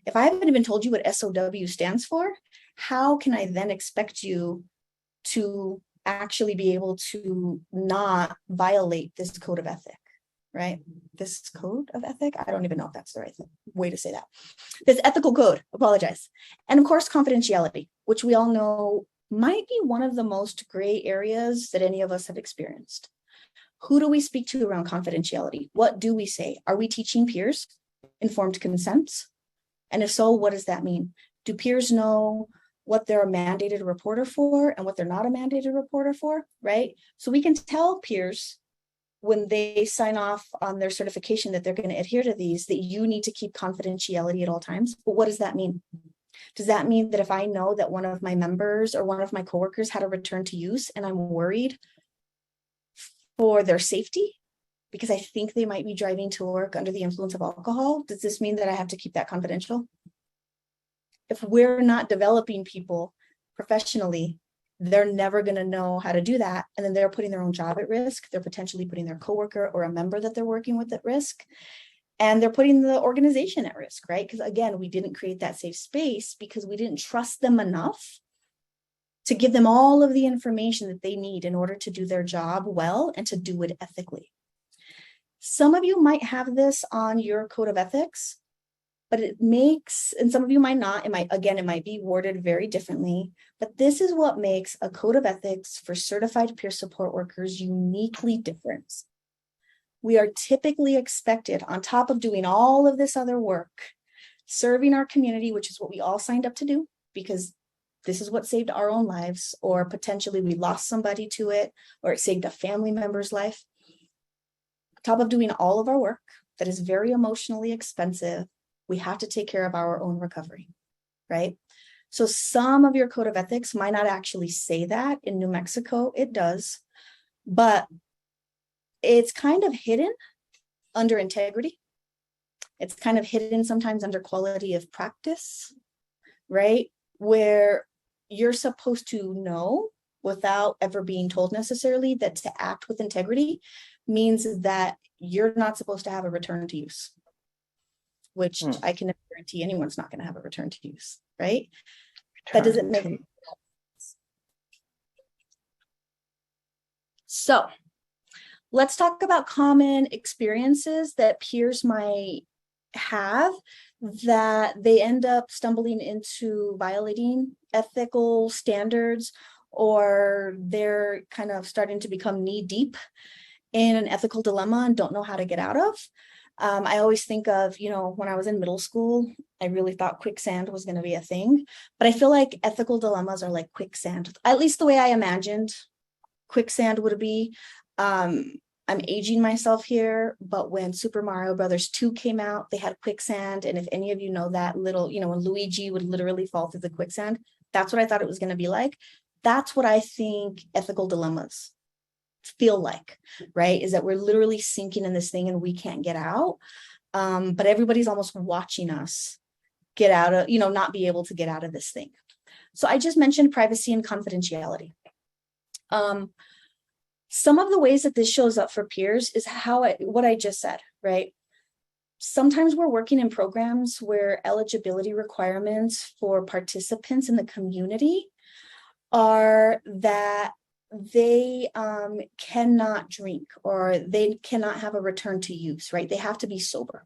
if I haven't even told you what SOW stands for, how can I then expect you to actually be able to not violate this code of ethic, right? This code of ethic, I don't even know if that's the right way to say that. This ethical code, apologize. And of course, confidentiality, which we all know might be one of the most gray areas that any of us have experienced. Who do we speak to around confidentiality? What do we say? Are we teaching peers informed consent? And if so, what does that mean? Do peers know what they're a mandated reporter for and what they're not a mandated reporter for, right? So we can tell peers when they sign off on their certification that they're going to adhere to these, that you need to keep confidentiality at all times. But what does that mean? Does that mean that if I know that one of my members or one of my coworkers had a return to use and I'm worried for their safety because I think they might be driving to work under the influence of alcohol, does this mean that I have to keep that confidential? If we're not developing people professionally, they're never going to know how to do that. And then they're putting their own job at risk. They're potentially putting their coworker or a member that they're working with at risk. And they're putting the organization at risk, right? Because again, we didn't create that safe space because we didn't trust them enough to give them all of the information that they need in order to do their job well and to do it ethically. Some of you might have this on your code of ethics, but it makes, and some of you might not, it might be worded very differently, but this is what makes a code of ethics for certified peer support workers uniquely different. We are typically expected, on top of doing all of this other work, serving our community, which is what we all signed up to do, because this is what saved our own lives, or potentially we lost somebody to it, or it saved a family member's life. On top of doing all of our work that is very emotionally expensive, we have to take care of our own recovery, right? So some of your code of ethics might not actually say that. In New Mexico, it does, but it's kind of hidden under integrity. It's kind of hidden sometimes under quality of practice, right? Where you're supposed to know without ever being told necessarily that to act with integrity means that you're not supposed to have a return to use, which I can guarantee anyone's not going to have a return to use, right? That doesn't make sense. So let's talk about common experiences that peers might have that they end up stumbling into violating ethical standards, or they're kind of starting to become knee deep in an ethical dilemma and don't know how to get out of. I always think of, when I was in middle school, I really thought quicksand was going to be a thing, but I feel like ethical dilemmas are like quicksand, at least the way I imagined quicksand would be. I'm aging myself here, but when Super Mario Brothers 2 came out, they had quicksand. And if any of you know that little, when Luigi would literally fall through the quicksand, that's what I thought it was going to be like. That's what I think ethical dilemmas feel like, right? Is that we're literally sinking in this thing and we can't get out. But everybody's almost watching us get out of, not be able to get out of this thing. So I just mentioned privacy and confidentiality. Some of the ways that this shows up for peers is what I just said, right? Sometimes we're working in programs where eligibility requirements for participants in the community are that they cannot drink or they cannot have a return to use, right? They have to be sober.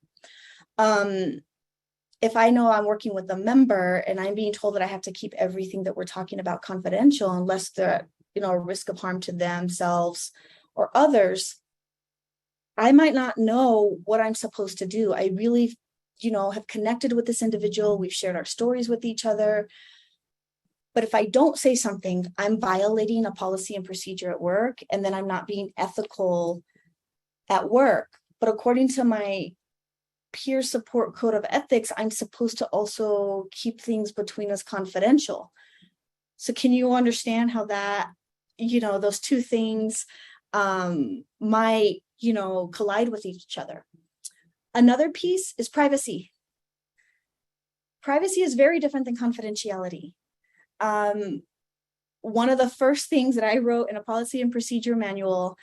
If I know I'm working with a member and I'm being told that I have to keep everything that we're talking about confidential unless they're a risk of harm to themselves or others, I might not know what I'm supposed to do. I really, have connected with this individual. We've shared our stories with each other. But if I don't say something, I'm violating a policy and procedure at work, and then I'm not being ethical at work. But according to my peer support code of ethics, I'm supposed to also keep things between us confidential. So can you understand how that, those two things might, collide with each other? Another piece is privacy. Privacy is very different than confidentiality. One of the first things that I wrote in a policy and procedure manual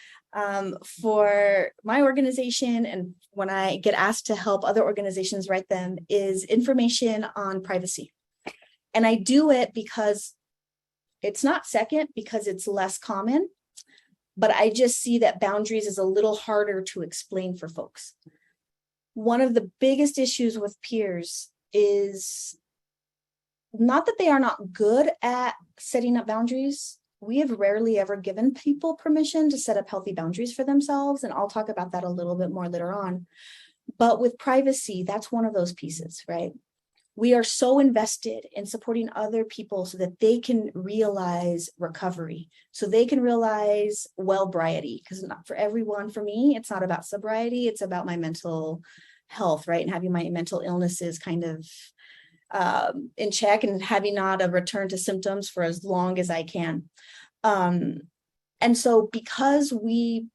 for my organization, and when I get asked to help other organizations write them, is information on privacy. And I do it because it's not second, because it's less common, but I just see that boundaries is a little harder to explain for folks. One of the biggest issues with peers is not that they are not good at setting up boundaries. We have rarely ever given people permission to set up healthy boundaries for themselves, and I'll talk about that a little bit more later on. But with privacy, that's one of those pieces, right? We are so invested in supporting other people so that they can realize recovery, so they can realize well-briety, because not for everyone, for me, it's not about sobriety, it's about my mental health, right? And having my mental illnesses kind of in check and having not a return to symptoms for as long as I can. And so because we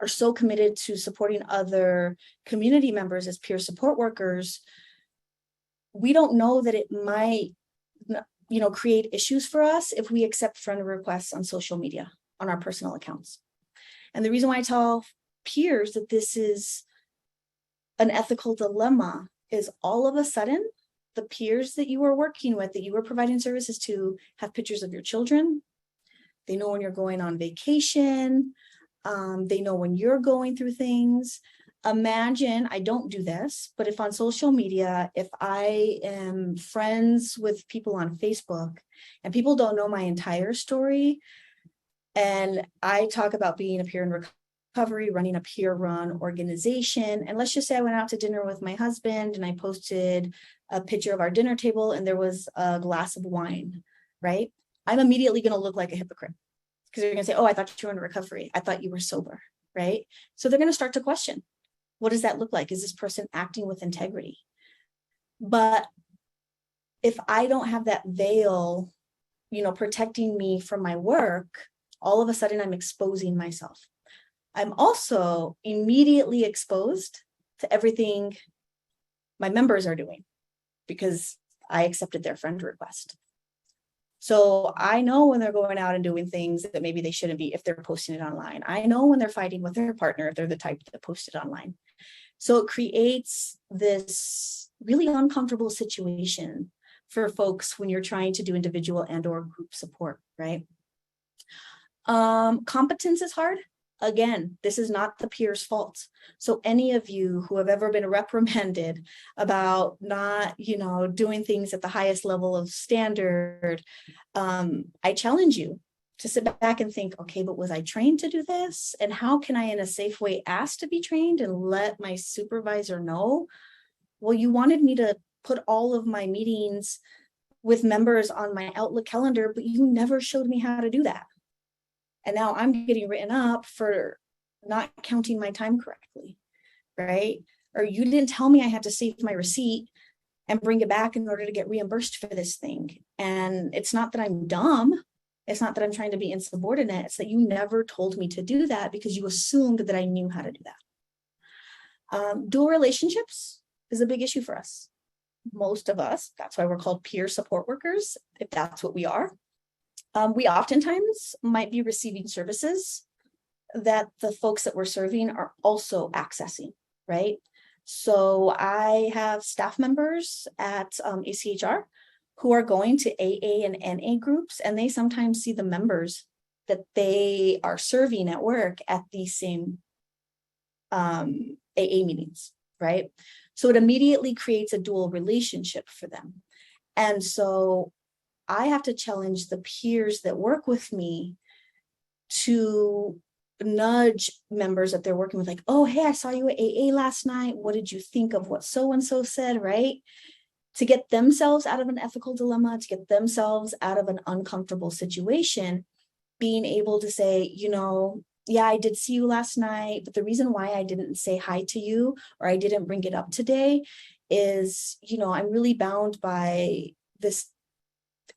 are so committed to supporting other community members as peer support workers, we don't know that it might, create issues for us if we accept friend requests on social media, on our personal accounts. And the reason why I tell peers that this is an ethical dilemma is all of a sudden, the peers that you are working with, that you are providing services to, have pictures of your children. They know when you're going on vacation. They know when you're going through things. Imagine, I don't do this, but if on social media, if I am friends with people on Facebook and people don't know my entire story, and I talk about being a peer in recovery, running a peer run organization, and let's just say I went out to dinner with my husband and I posted a picture of our dinner table and there was a glass of wine, right? I'm immediately going to look like a hypocrite because they're going to say, oh, I thought you were in recovery. I thought you were sober, right? So they're going to start to question, what does that look like? Is this person acting with integrity? But if I don't have that veil, protecting me from my work, all of a sudden I'm exposing myself. I'm also immediately exposed to everything my members are doing because I accepted their friend request. So I know when they're going out and doing things that maybe they shouldn't be if they're posting it online. I know when they're fighting with their partner if they're the type that post it online. So it creates this really uncomfortable situation for folks when you're trying to do individual and or group support, right? Competence is hard. Again, this is not the peer's fault. So any of you who have ever been reprimanded about not, doing things at the highest level of standard, I challenge you to sit back and think, okay, but was I trained to do this? And how can I, in a safe way, ask to be trained and let my supervisor know? Well, you wanted me to put all of my meetings with members on my Outlook calendar, but you never showed me how to do that. And now I'm getting written up for not counting my time correctly, right? Or you didn't tell me I had to save my receipt and bring it back in order to get reimbursed for this thing. And it's not that I'm dumb. It's not that I'm trying to be insubordinate. It's that you never told me to do that because you assumed that I knew how to do that. Dual relationships is a big issue for us. Most of us, that's why we're called peer support workers, if that's what we are. We oftentimes might be receiving services that the folks that we're serving are also accessing, right? So I have staff members at ACHR who are going to AA and NA groups, and they sometimes see the members that they are serving at work at these same AA meetings, right? So it immediately creates a dual relationship for them. And so I have to challenge the peers that work with me to nudge members that they're working with, like, oh, hey, I saw you at AA last night. What did you think of what so-and-so said, right? To get themselves out of an ethical dilemma, to get themselves out of an uncomfortable situation, being able to say, yeah, I did see you last night, but the reason why I didn't say hi to you or I didn't bring it up today is, I'm really bound by this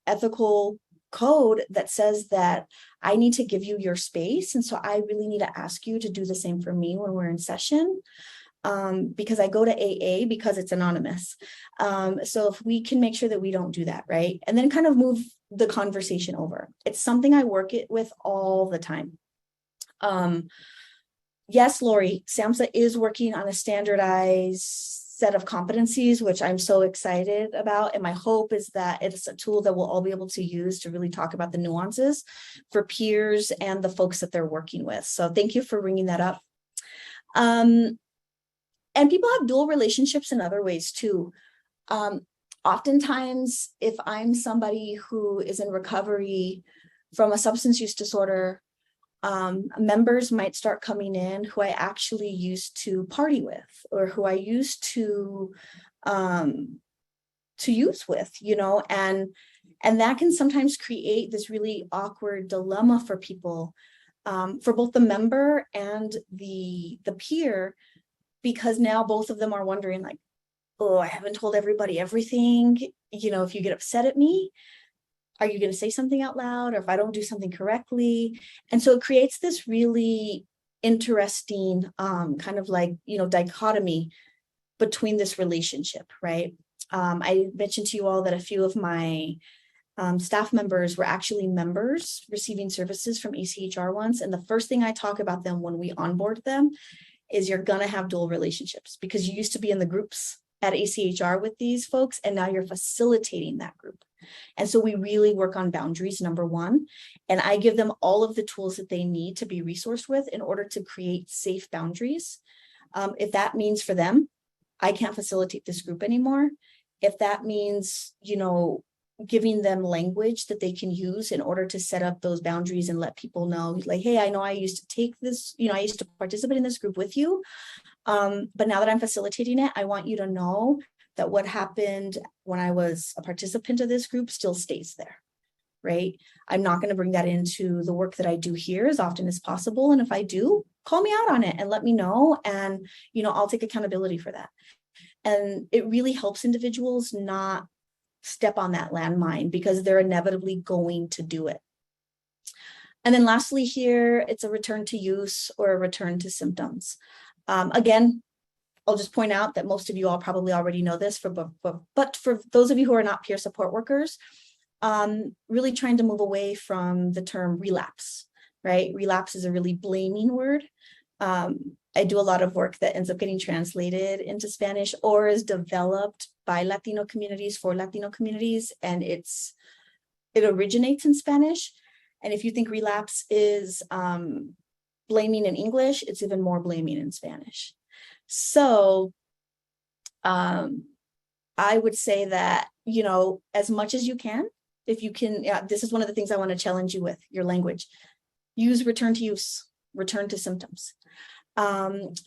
ethical code that says that I need to give you your space. And so I really need to ask you to do the same for me when we're in session. Because I go to AA because it's anonymous. So if we can make sure that we don't do that, right? And then kind of move the conversation over. It's something I work it with all the time. Yes, Lori, SAMHSA is working on a standardized set of competencies, which I'm so excited about. And my hope is that it's a tool that we'll all be able to use to really talk about the nuances for peers and the folks that they're working with. So thank you for bringing that up. And people have dual relationships in other ways too. Oftentimes, if I'm somebody who is in recovery from a substance use disorder, members might start coming in who I actually used to party with or who I used to use with, and that can sometimes create this really awkward dilemma for people, for both the member and the peer, because now both of them are wondering like, oh, I haven't told everybody everything. If you get upset at me, are you going to say something out loud? Or if I don't do something correctly? And so it creates this really interesting kind of like, dichotomy between this relationship, right? I mentioned to you all that a few of my staff members were actually members receiving services from ACHR once. And the first thing I talk about them when we onboard them is you're going to have dual relationships because you used to be in the groups at ACHR with these folks, and now you're facilitating that group. And so we really work on boundaries, number one, and I give them all of the tools that they need to be resourced with in order to create safe boundaries. If that means for them, I can't facilitate this group anymore. If that means, giving them language that they can use in order to set up those boundaries and let people know, like, hey, I know I used to take this, I used to participate in this group with you. But now that I'm facilitating it, I want you to know that what happened when I was a participant of this group still stays there, right? I'm not going to bring that into the work that I do here as often as possible. And if I do, call me out on it and let me know. And, I'll take accountability for that. And it really helps individuals not step on that landmine because they're inevitably going to do it. And then lastly here, it's a return to use or a return to symptoms. Again, I'll just point out that most of you all probably already know this, but for those of you who are not peer support workers, really trying to move away from the term relapse, right? Relapse is a really blaming word. I do a lot of work that ends up getting translated into Spanish or is developed by Latino communities for Latino communities, and it originates in Spanish. And if you think relapse is blaming in English, it's even more blaming in Spanish. So I would say that, as much as you can, if you can, this is one of the things I want to challenge you with, your language. Use return to use, return to symptoms.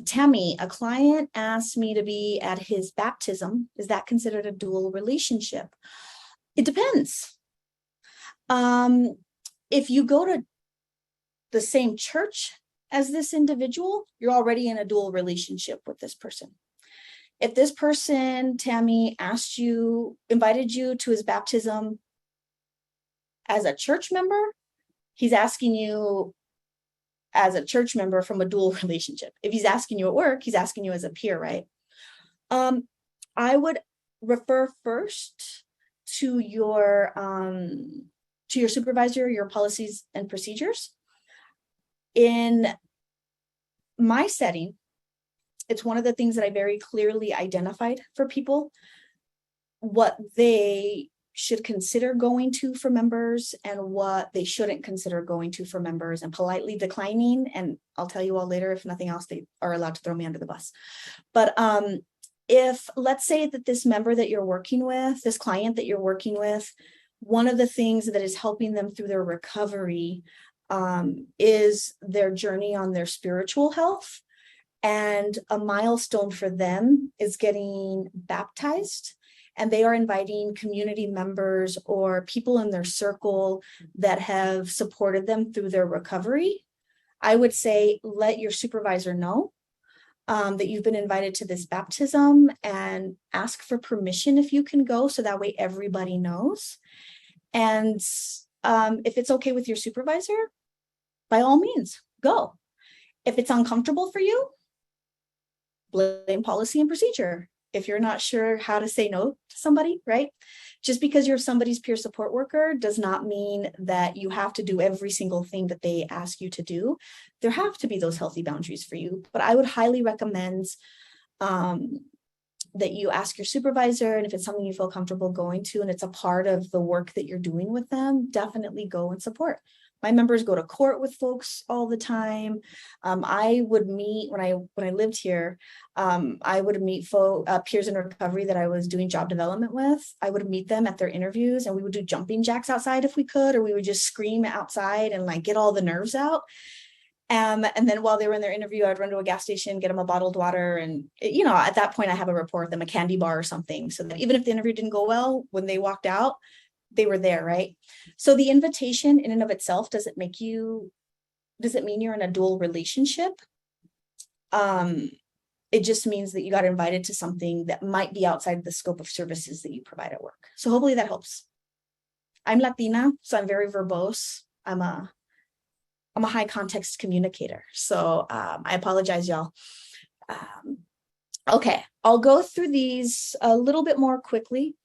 Tammy, a client asked me to be at his baptism. Is that considered a dual relationship? It depends. If you go to the same church as this individual, you're already in a dual relationship with this person. If this person, Tammy, invited you to his baptism as a church member, he's asking you as a church member from a dual relationship. If he's asking you at work, he's asking you as a peer, right? I would refer first to your supervisor, your policies and procedures. In my setting, it's one of the things that I very clearly identified for people, what they should consider going to for members and what they shouldn't consider going to for members, and politely declining. And I'll tell you all later, if nothing else, they are allowed to throw me under the bus. But if let's say that this member that you're working with, this client that you're working with, one of the things that is helping them through their recovery is their journey on their spiritual health. And a milestone for them is getting baptized. And they are inviting community members or people in their circle that have supported them through their recovery. I would say let your supervisor know that you've been invited to this baptism and ask for permission if you can go, so that way everybody knows. And if it's okay with your supervisor, by all means, go. If it's uncomfortable for you, blame policy and procedure. If you're not sure how to say no to somebody, right? Just because you're somebody's peer support worker does not mean that you have to do every single thing that they ask you to do. There have to be those healthy boundaries for you, but I would highly recommend that you ask your supervisor, and if it's something you feel comfortable going to and it's a part of the work that you're doing with them, definitely go and support. My members go to court with folks all the time. I would meet when I lived here. I would meet peers in recovery that I was doing job development with. I would meet them at their interviews, and we would do jumping jacks outside if we could, or we would just scream outside and like get all the nerves out. And then while they were in their interview, I'd run to a gas station, get them a bottled water. And, you know, at that point, I have a report them a candy bar or something, so that even if the interview didn't go well, when they walked out, they were there, right? So the invitation in and of itself, does it mean you're in a dual relationship? It just means that you got invited to something that might be outside the scope of services that you provide at work. So hopefully that helps. I'm Latina, so I'm very verbose. I'm a high context communicator. So I apologize, y'all. Okay, I'll go through these a little bit more quickly.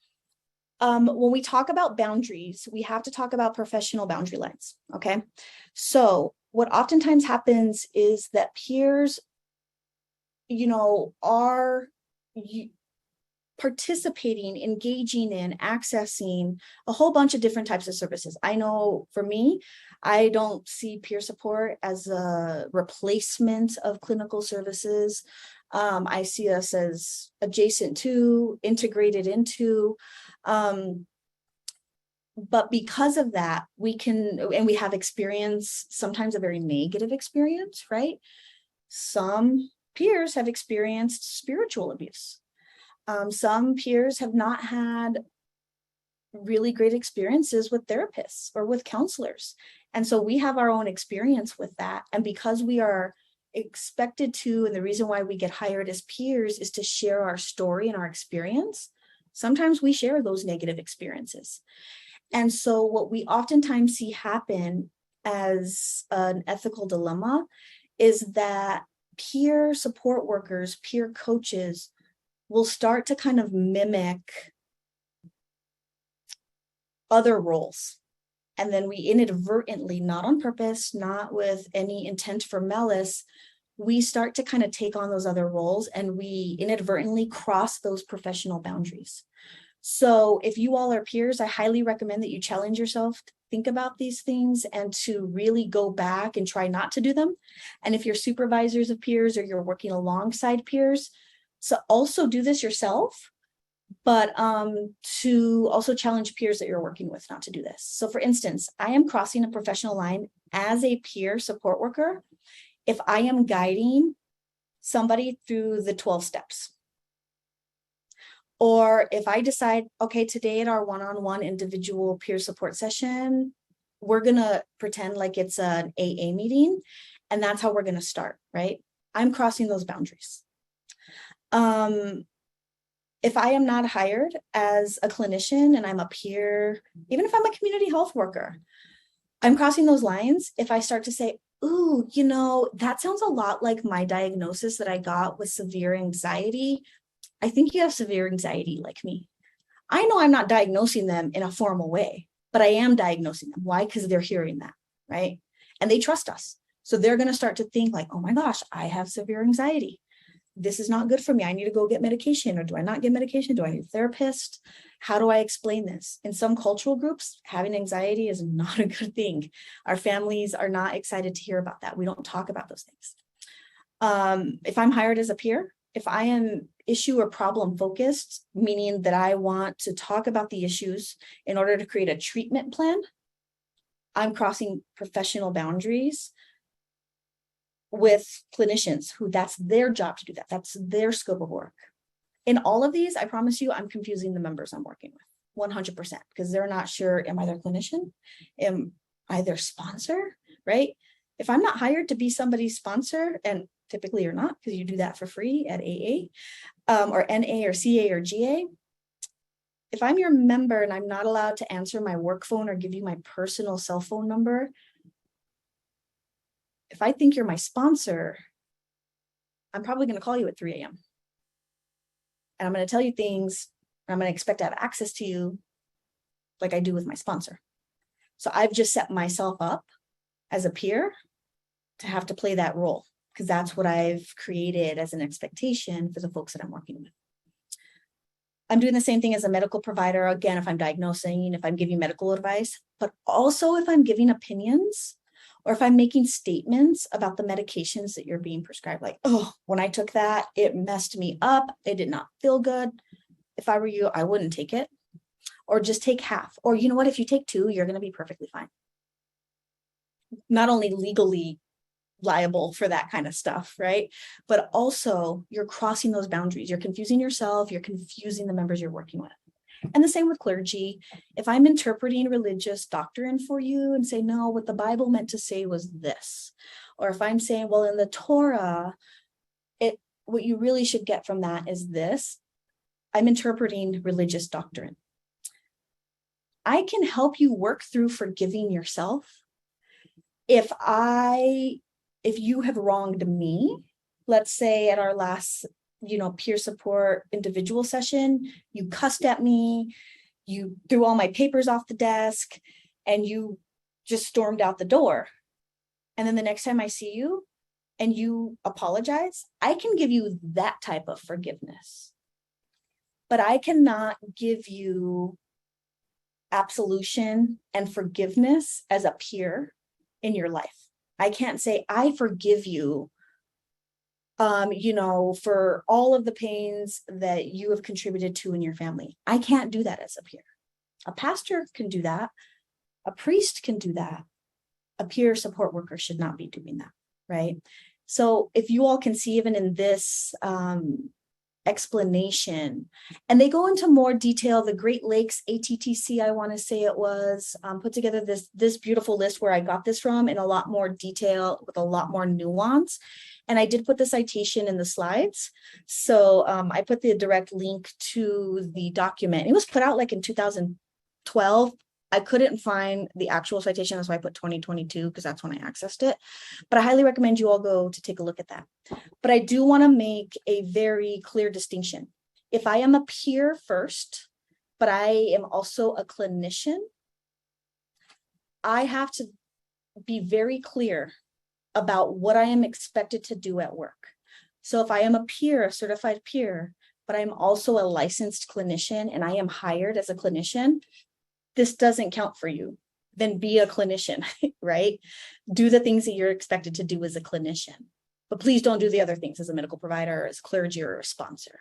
When we talk about boundaries, we have to talk about professional boundary lines, okay? So what oftentimes happens is that peers, you know, are participating, engaging in, accessing a whole bunch of different types of services. I know for me, I don't see peer support as a replacement of clinical services. I see us as adjacent to, integrated into, but because of that, we have experience, sometimes a very negative experience, right? Some peers have experienced spiritual abuse. Some peers have not had really great experiences with therapists or with counselors. And so we have our own experience with that. And because we are expected to, and the reason why we get hired as peers is to share our story and our experience, sometimes we share those negative experiences. And so what we oftentimes see happen as an ethical dilemma is that peer support workers, peer coaches will start to kind of mimic other roles. And then we inadvertently, not on purpose, not with any intent for malice, we start to kind of take on those other roles, and we inadvertently cross those professional boundaries. So if you all are peers, I highly recommend that you challenge yourself to think about these things and to really go back and try not to do them. And if you're supervisors of peers or you're working alongside peers, so also do this yourself, but to also challenge peers that you're working with not to do this. So for instance, I am crossing a professional line as a peer support worker if I am guiding somebody through the 12 steps. Or if I decide, okay, today at our one-on-one individual peer support session, we're gonna pretend like it's an AA meeting, and that's how we're gonna start, right? I'm crossing those boundaries. If I am not hired as a clinician and I'm a peer, even if I'm a community health worker, I'm crossing those lines if I start to say, ooh, you know, that sounds a lot like my diagnosis that I got with severe anxiety. I think you have severe anxiety like me. I know I'm not diagnosing them in a formal way, but I am diagnosing them. Why? Because they're hearing that, right? And they trust us. So they're going to start to think like, oh my gosh, I have severe anxiety. This is not good for me. I need to go get medication, or do I not get medication? Do I need a therapist? How do I explain this? In some cultural groups, having anxiety is not a good thing. Our families are not excited to hear about that. We don't talk about those things. If I'm hired as a peer, if I am issue or problem focused, meaning that I want to talk about the issues in order to create a treatment plan, I'm crossing professional boundaries with clinicians who that's their job to do that. That's their scope of work. In all of these, I promise you, I'm confusing the members I'm working with 100% because they're not sure, am I their clinician? Am I their sponsor, right? If I'm not hired to be somebody's sponsor, and typically you're not because you do that for free at AA or NA or CA or GA, if I'm your member and I'm not allowed to answer my work phone or give you my personal cell phone number, if I think you're my sponsor, I'm probably going to call you at 3 a.m. And I'm going to tell you things, and I'm going to expect to have access to you like I do with my sponsor. So I've just set myself up as a peer to have to play that role because that's what I've created as an expectation for the folks that I'm working with. I'm doing the same thing as a medical provider. Again, if I'm diagnosing, if I'm giving medical advice, but also if I'm giving opinions or if I'm making statements about the medications that you're being prescribed, like, oh, when I took that, it messed me up. It did not feel good. If I were you, I wouldn't take it. Or just take half. Or you know what, if you take 2, you're going to be perfectly fine. Not only legally liable for that kind of stuff, right? But also you're crossing those boundaries. You're confusing yourself. You're confusing the members you're working with. And the same with clergy. If I'm interpreting religious doctrine for you and say, no, what the Bible meant to say was this. Or if I'm saying, well, in the Torah, what you really should get from that is this. I'm interpreting religious doctrine. I can help you work through forgiving yourself. If you have wronged me, let's say at our last, peer support individual session, you cussed at me, you threw all my papers off the desk, and you just stormed out the door. And then the next time I see you and you apologize, I can give you that type of forgiveness. But I cannot give you absolution and forgiveness as a peer in your life. I can't say, I forgive you, for all of the pains that you have contributed to in your family. I can't do that as a peer. A pastor can do that. A priest can do that. A peer support worker should not be doing that, right? So if you all can see, even in this explanation, and they go into more detail, the Great Lakes ATTC, I want to say it was, put together this beautiful list where I got this from in a lot more detail with a lot more nuance. And I did put the citation in the slides. So I put the direct link to the document. It was put out like in 2012. I couldn't find the actual citation, that's why I put 2022 because that's when I accessed it. But I highly recommend you all go to take a look at that. But I do want to make a very clear distinction. If I am a peer first, but I am also a clinician, I have to be very clear about what I am expected to do at work. So if I am a peer, a certified peer, but I'm also a licensed clinician and I am hired as a clinician, this doesn't count for you. Then be a clinician, right? Do the things that you're expected to do as a clinician, but please don't do the other things as a medical provider, as clergy, or a sponsor.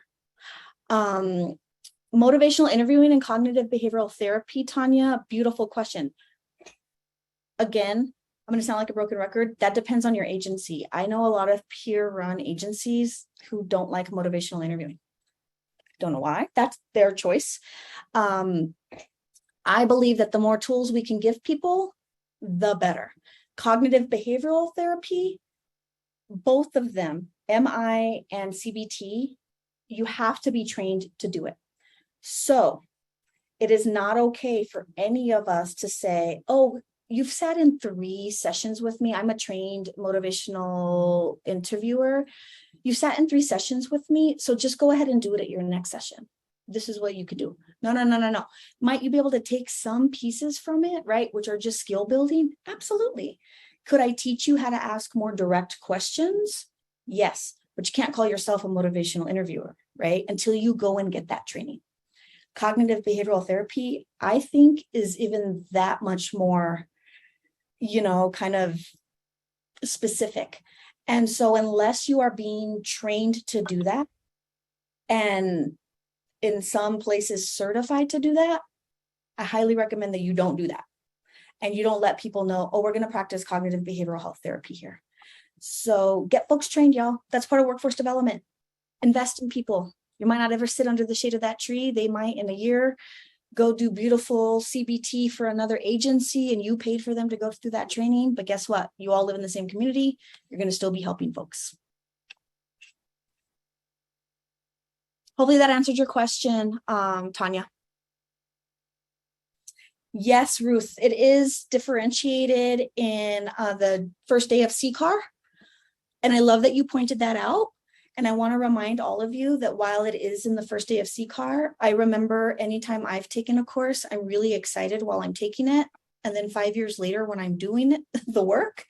Motivational interviewing and cognitive behavioral therapy, Tanya, beautiful question. Again, I'm going to sound like a broken record. That depends on your agency. I know a lot of peer-run agencies who don't like motivational interviewing. Don't know why. That's their choice. I believe that the more tools we can give people, the better. Cognitive behavioral therapy, both of them, MI and CBT, you have to be trained to do it. So it is not okay for any of us to say, oh, you've sat in 3 sessions with me. I'm a trained motivational interviewer. You sat in 3 sessions with me, so just go ahead and do it at your next session. This is what you could do. No. Might you be able to take some pieces from it, right? Which are just skill building? Absolutely. Could I teach you how to ask more direct questions? Yes, but you can't call yourself a motivational interviewer, right? Until you go and get that training. Cognitive behavioral therapy, I think, is even that much more, kind of specific. And so unless you are being trained to do that, and in some places certified to do that, I highly recommend that you don't do that. And you don't let people know, oh, we're going to practice cognitive behavioral health therapy here. So get folks trained, y'all. That's part of workforce development. Invest in people. You might not ever sit under the shade of that tree. They might in a year, go do beautiful CBT for another agency and you paid for them to go through that training. But guess what? You all live in the same community. You're going to still be helping folks. Hopefully that answered your question, Tanya. Yes, Ruth, it is differentiated in the first day of CCAR. And I love that you pointed that out. And I want to remind all of you that while it is in the first day of CCAR, I remember anytime I've taken a course, I'm really excited while I'm taking it. And then 5 years later, when I'm doing the work,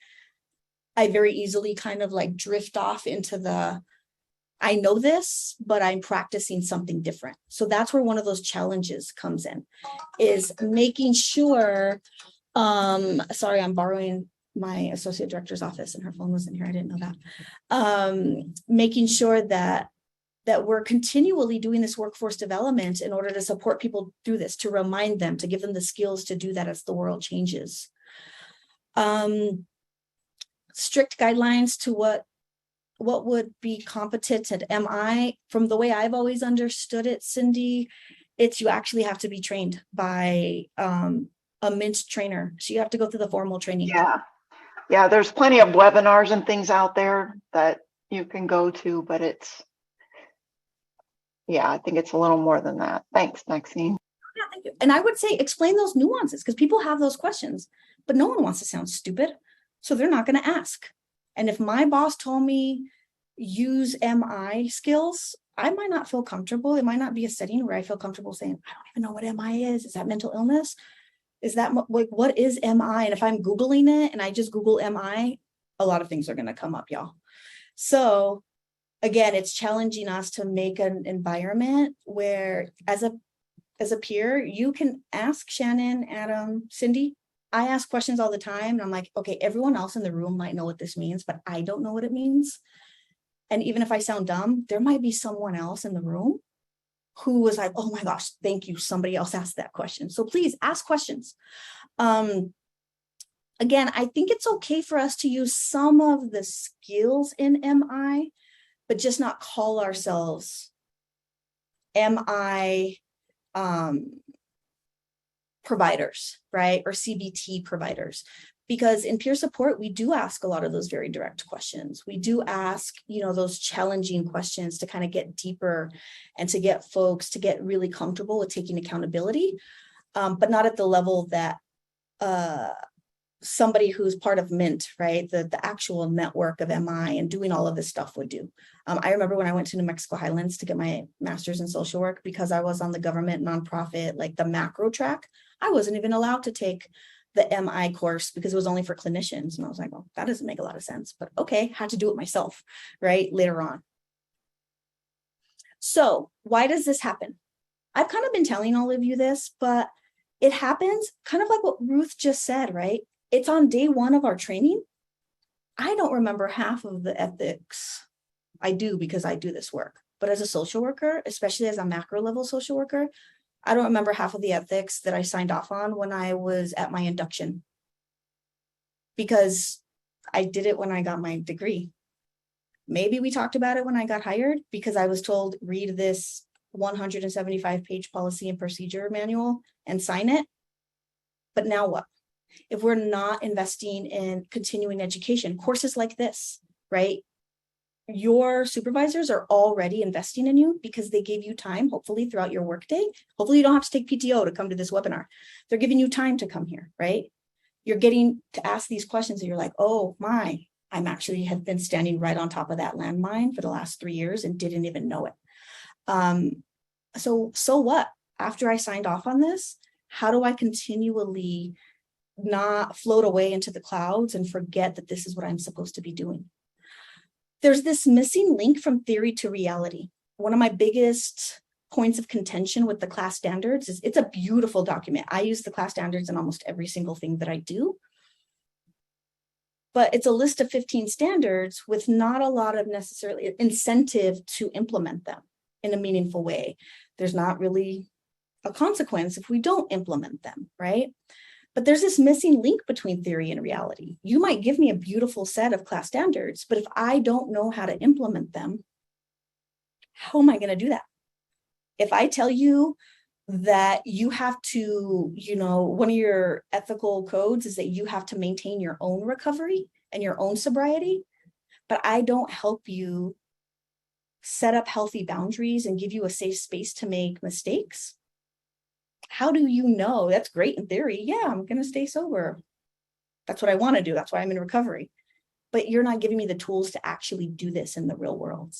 I very easily kind of like drift off into the, I know this, but I'm practicing something different. So that's where one of those challenges comes in, is making sure, sorry, I'm borrowing my associate director's office and her phone was in here. I didn't know that. Making sure that we're continually doing this workforce development in order to support people through this, to remind them, to give them the skills to do that as the world changes. Strict guidelines to what would be competent at MI. From the way I've always understood it, Cindy, it's you actually have to be trained by a MINT trainer. So you have to go through the formal training. Yeah, there's plenty of webinars and things out there that you can go to, but it's, yeah, I think it's a little more than that. Thanks, Maxine. Yeah, thank you. And I would say explain those nuances, because people have those questions, but no one wants to sound stupid. So they're not going to ask. And if my boss told me use MI skills, I might not feel comfortable. It might not be a setting where I feel comfortable saying, I don't even know what MI is. Is that mental illness? Is that like, what is MI? And if I'm Googling it and I just Google MI, a lot of things are going to come up, y'all. So again, it's challenging us to make an environment where as a peer, you can ask Shannon, Adam, Cindy. I ask questions all the time and I'm like, okay, everyone else in the room might know what this means, but I don't know what it means. And even if I sound dumb, there might be someone else in the room who was like, oh my gosh, thank you. Somebody else asked that question. So please ask questions. Again, I think it's okay for us to use some of the skills in MI, but just not call ourselves MI providers, right? Or CBT providers. Because in peer support, we do ask a lot of those very direct questions. We do ask, those challenging questions to kind of get deeper and to get folks to get really comfortable with taking accountability, but not at the level that somebody who's part of MINT, right? The actual network of MI and doing all of this stuff would do. I remember when I went to New Mexico Highlands to get my master's in social work, because I was on the government nonprofit, like the macro track, I wasn't even allowed to take the MI course because it was only for clinicians. And I was like, well, that doesn't make a lot of sense, but okay, had to do it myself, right? Later on. So why does this happen? I've kind of been telling all of you this, but it happens kind of like what Ruth just said, right? It's on day one of our training. I don't remember half of the ethics. I do because I do this work, but as a social worker, especially as a macro level social worker, I don't remember half of the ethics that I signed off on when I was at my induction, because I did it when I got my degree. Maybe we talked about it when I got hired because I was told, read this 175-page policy and procedure manual and sign it. But now what? If we're not investing in continuing education, courses like this, right? Your supervisors are already investing in you because they gave you time, hopefully throughout your workday. Hopefully you don't have to take PTO to come to this webinar. They're giving you time to come here, right? You're getting to ask these questions and you're like, oh my, I'm actually have been standing right on top of that landmine for the last 3 years and didn't even know it. So what? After I signed off on this, how do I continually not float away into the clouds and forget that this is what I'm supposed to be doing? There's this missing link from theory to reality. One of my biggest points of contention with the class standards is it's a beautiful document. I use the class standards in almost every single thing that I do. But it's a list of 15 standards with not a lot of necessarily incentive to implement them in a meaningful way. There's not really a consequence if we don't implement them, right? But there's this missing link between theory and reality. You might give me a beautiful set of class standards, but if I don't know how to implement them, how am I going to do that? If I tell you that you have to, one of your ethical codes is that you have to maintain your own recovery and your own sobriety, but I don't help you set up healthy boundaries and give you a safe space to make mistakes. How do you know? That's great in theory. Yeah, I'm going to stay sober. That's what I want to do. That's why I'm in recovery. But you're not giving me the tools to actually do this in the real world.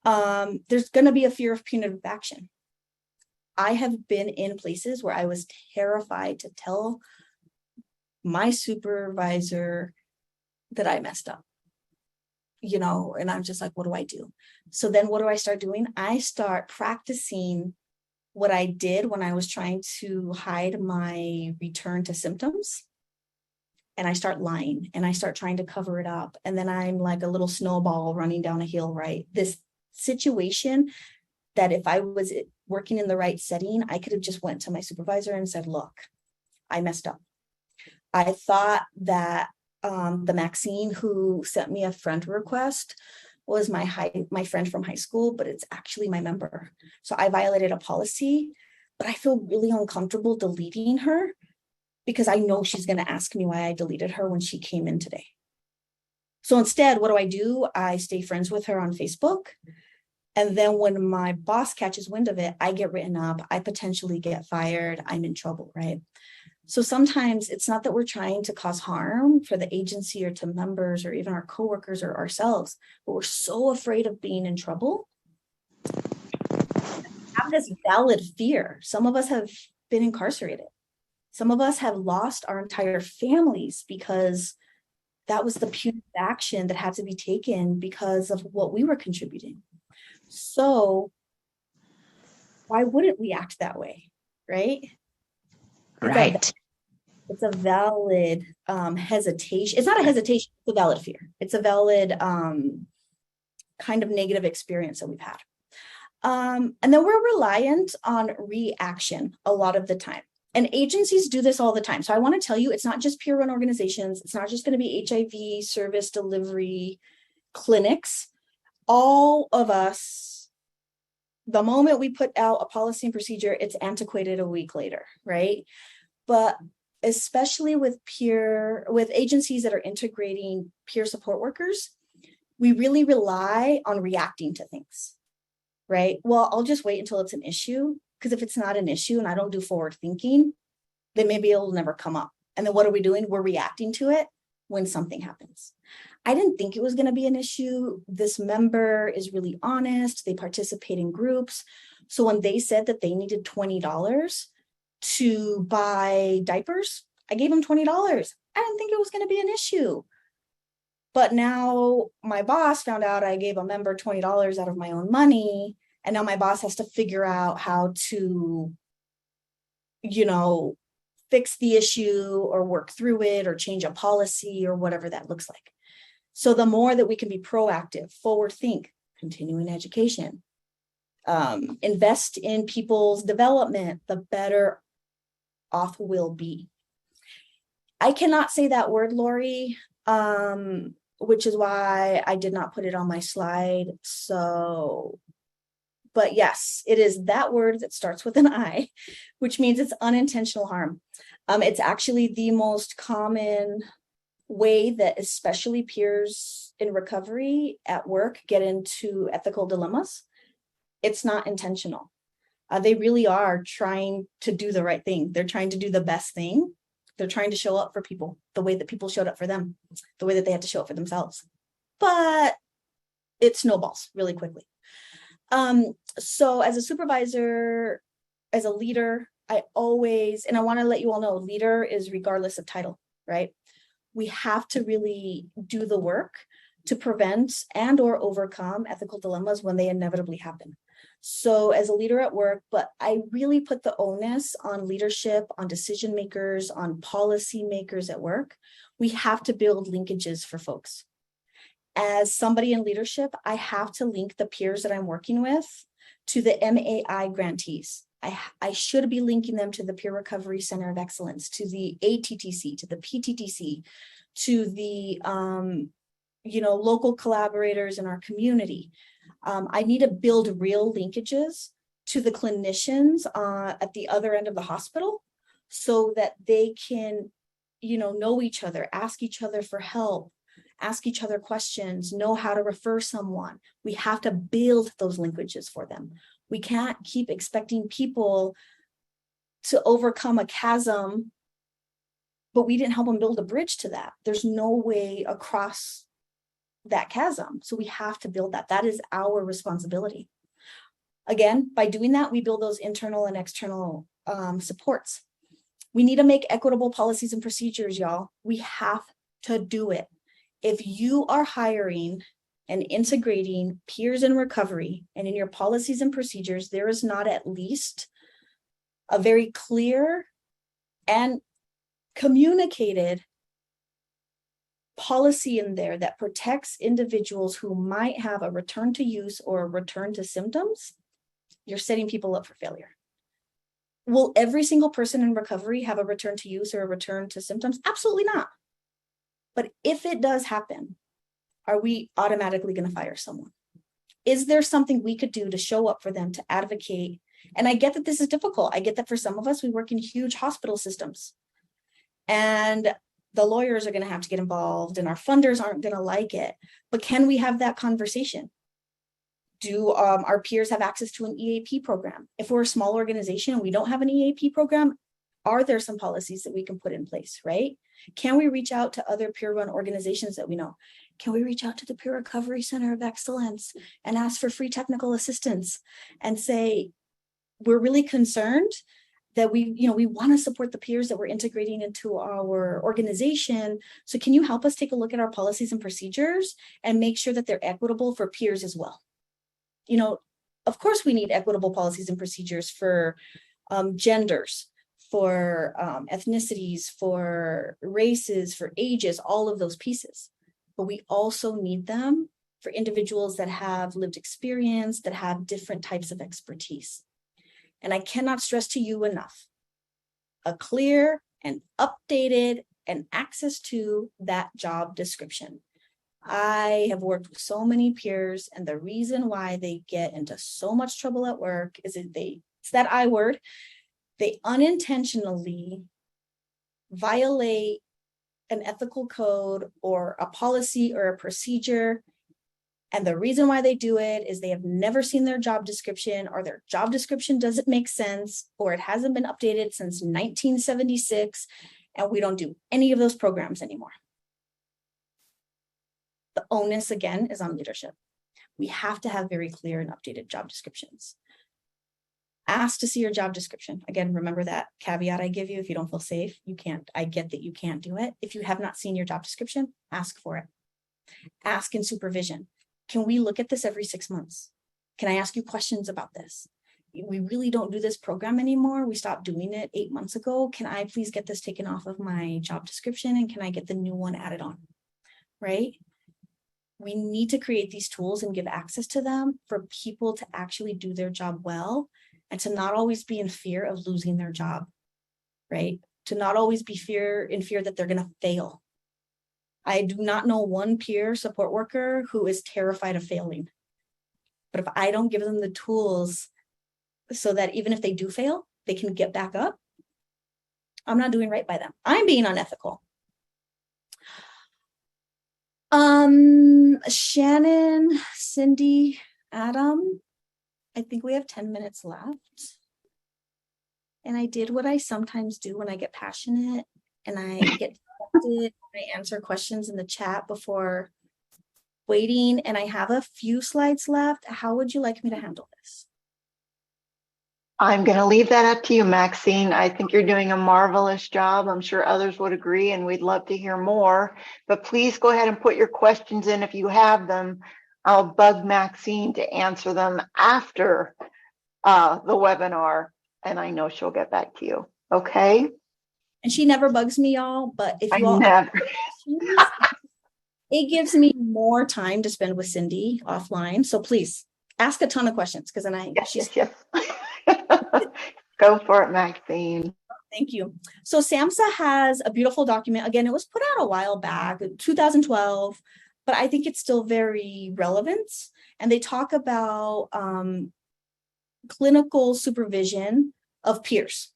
There's going to be a fear of punitive action. I have been in places where I was terrified to tell my supervisor that I messed up, and I'm just like, what do I do? So then what do I start doing? I start practicing what I did when I was trying to hide my return to symptoms. And I start lying and I start trying to cover it up. And then I'm like a little snowball running down a hill, right? This situation that if I was working in the right setting, I could have just went to my supervisor and said, look, I messed up. I thought that the Maxine who sent me a friend request was my friend from high school, but it's actually my member. So I violated a policy, but I feel really uncomfortable deleting her because I know she's going to ask me why I deleted her when she came in today. So instead, what do? I stay friends with her on Facebook. And then when my boss catches wind of it, I get written up. I potentially get fired. I'm in trouble, right? So sometimes it's not that we're trying to cause harm for the agency or to members or even our coworkers or ourselves, but we're so afraid of being in trouble. Have this valid fear. Some of us have been incarcerated. Some of us have lost our entire families because that was the punitive action that had to be taken because of what we were contributing. So why wouldn't we act that way, right? Right. It's a valid hesitation. It's not a hesitation, it's a valid fear. It's a valid kind of negative experience that we've had. And then we're reliant on reaction a lot of the time. And agencies do this all the time. So I want to tell you, it's not just peer-run organizations. It's not just going to be HIV service delivery clinics. All of us, the moment we put out a policy and procedure, it's antiquated a week later, right? But especially with agencies that are integrating peer support workers, we really rely on reacting to things, right? Well, I'll just wait until it's an issue, because if it's not an issue and I don't do forward thinking, then maybe it'll never come up. And then what are we doing? We're reacting to it when something happens. I didn't think it was going to be an issue. This member is really honest. They participate in groups. So when they said that they needed $20 to buy diapers, I gave them $20. I didn't think it was going to be an issue. But now my boss found out I gave a member $20 out of my own money. And now my boss has to figure out how to, fix the issue or work through it or change a policy or whatever that looks like. So the more that we can be proactive, forward think, continuing education, invest in people's development, the better off we'll be. I cannot say that word, Lori, which is why I did not put it on my slide. But yes, it is that word that starts with an I, which means it's unintentional harm. It's actually the most common way that especially peers in recovery at work get into ethical dilemmas. It's not intentional. They really are trying to do the right thing. They're trying to do the best thing. They're trying to show up for people the way that people showed up for them, the way that they had to show up for themselves. But it snowballs really quickly. So as a supervisor, as a leader, I want to let you all know, leader is regardless of title, right? We have to really do the work to prevent and or overcome ethical dilemmas when they inevitably happen. So as a leader at work, but I really put the onus on leadership, on decision makers, on policy makers at work. We have to build linkages for folks. As somebody in leadership, I have to link the peers that I'm working with to the MAI grantees. I should be linking them to the Peer Recovery Center of Excellence, to the ATTC, to the PTTC, to the local collaborators in our community. I need to build real linkages to the clinicians at the other end of the hospital so that they can, know each other, ask each other for help, ask each other questions, know how to refer someone. We have to build those linkages for them. We can't keep expecting people to overcome a chasm, but we didn't help them build a bridge to that. There's no way across that chasm. So we have to build that. That is our responsibility. Again, by doing that, we build those internal and external supports. We need to make equitable policies and procedures, y'all. We have to do it. If you are hiring and integrating peers in recovery and in your policies and procedures, there is not at least a very clear and communicated policy in there that protects individuals who might have a return to use or a return to symptoms, you're setting people up for failure. Will every single person in recovery have a return to use or a return to symptoms? Absolutely not. But if it does happen, are we automatically going to fire someone? Is there something we could do to show up for them, to advocate? And I get that this is difficult. I get that for some of us, we work in huge hospital systems. And the lawyers are going to have to get involved and our funders aren't going to like it. But can we have that conversation? Do our peers have access to an EAP program? If we're a small organization and we don't have an EAP program, are there some policies that we can put in place, right? Can we reach out to other peer-run organizations that we know? Can we reach out to the Peer Recovery Center of Excellence and ask for free technical assistance and say, we're really concerned that we want to support the peers that we're integrating into our organization. So can you help us take a look at our policies and procedures and make sure that they're equitable for peers as well? Of course we need equitable policies and procedures for genders, for ethnicities, for races, for ages, all of those pieces. But we also need them for individuals that have lived experience, that have different types of expertise. And I cannot stress to you enough, a clear and updated and access to that job description. I have worked with so many peers, and the reason why they get into so much trouble at work is that it's that I word, they unintentionally violate an ethical code or a policy or a procedure. And the reason why they do it is they have never seen their job description, or their job description doesn't make sense, or it hasn't been updated since 1976, and we don't do any of those programs anymore. The onus, again, is on leadership. We have to have very clear and updated job descriptions. Ask to see your job description. Again, remember that caveat I give you. If you don't feel safe, you can't. I get that you can't do it. If you have not seen your job description, ask for it. Ask in supervision. Can we look at this every 6 months? Can I ask you questions about this? We really don't do this program anymore. We stopped doing it 8 months ago. Can I please get this taken off of my job description, and can I get the new one added on? Right? We need to create these tools and give access to them for people to actually do their job well, and to not always be in fear of losing their job, right? To not always be in fear that they're going to fail. I do not know one peer support worker who is terrified of failing. But if I don't give them the tools so that even if they do fail, they can get back up, I'm not doing right by them. I'm being unethical. Shannon, Cindy, Adam, I think we have 10 minutes left. And I did what I sometimes do when I get passionate and I get distracted. I answer questions in the chat before waiting, and I have a few slides left. How would you like me to handle this? I'm going to leave that up to you, Maxine. I think you're doing a marvelous job. I'm sure others would agree, and we'd love to hear more. But please go ahead and put your questions in if you have them. I'll bug Maxine to answer them after the webinar, and I know she'll get back to you. Okay? And she never bugs me, y'all, but if you all never. it gives me more time to spend with Cindy offline. So please ask a ton of questions, because then Yes. Go for it, Maxine. Thank you. So SAMHSA has a beautiful document. Again, it was put out a while back, 2012, but I think it's still very relevant. And they talk about clinical supervision of peers.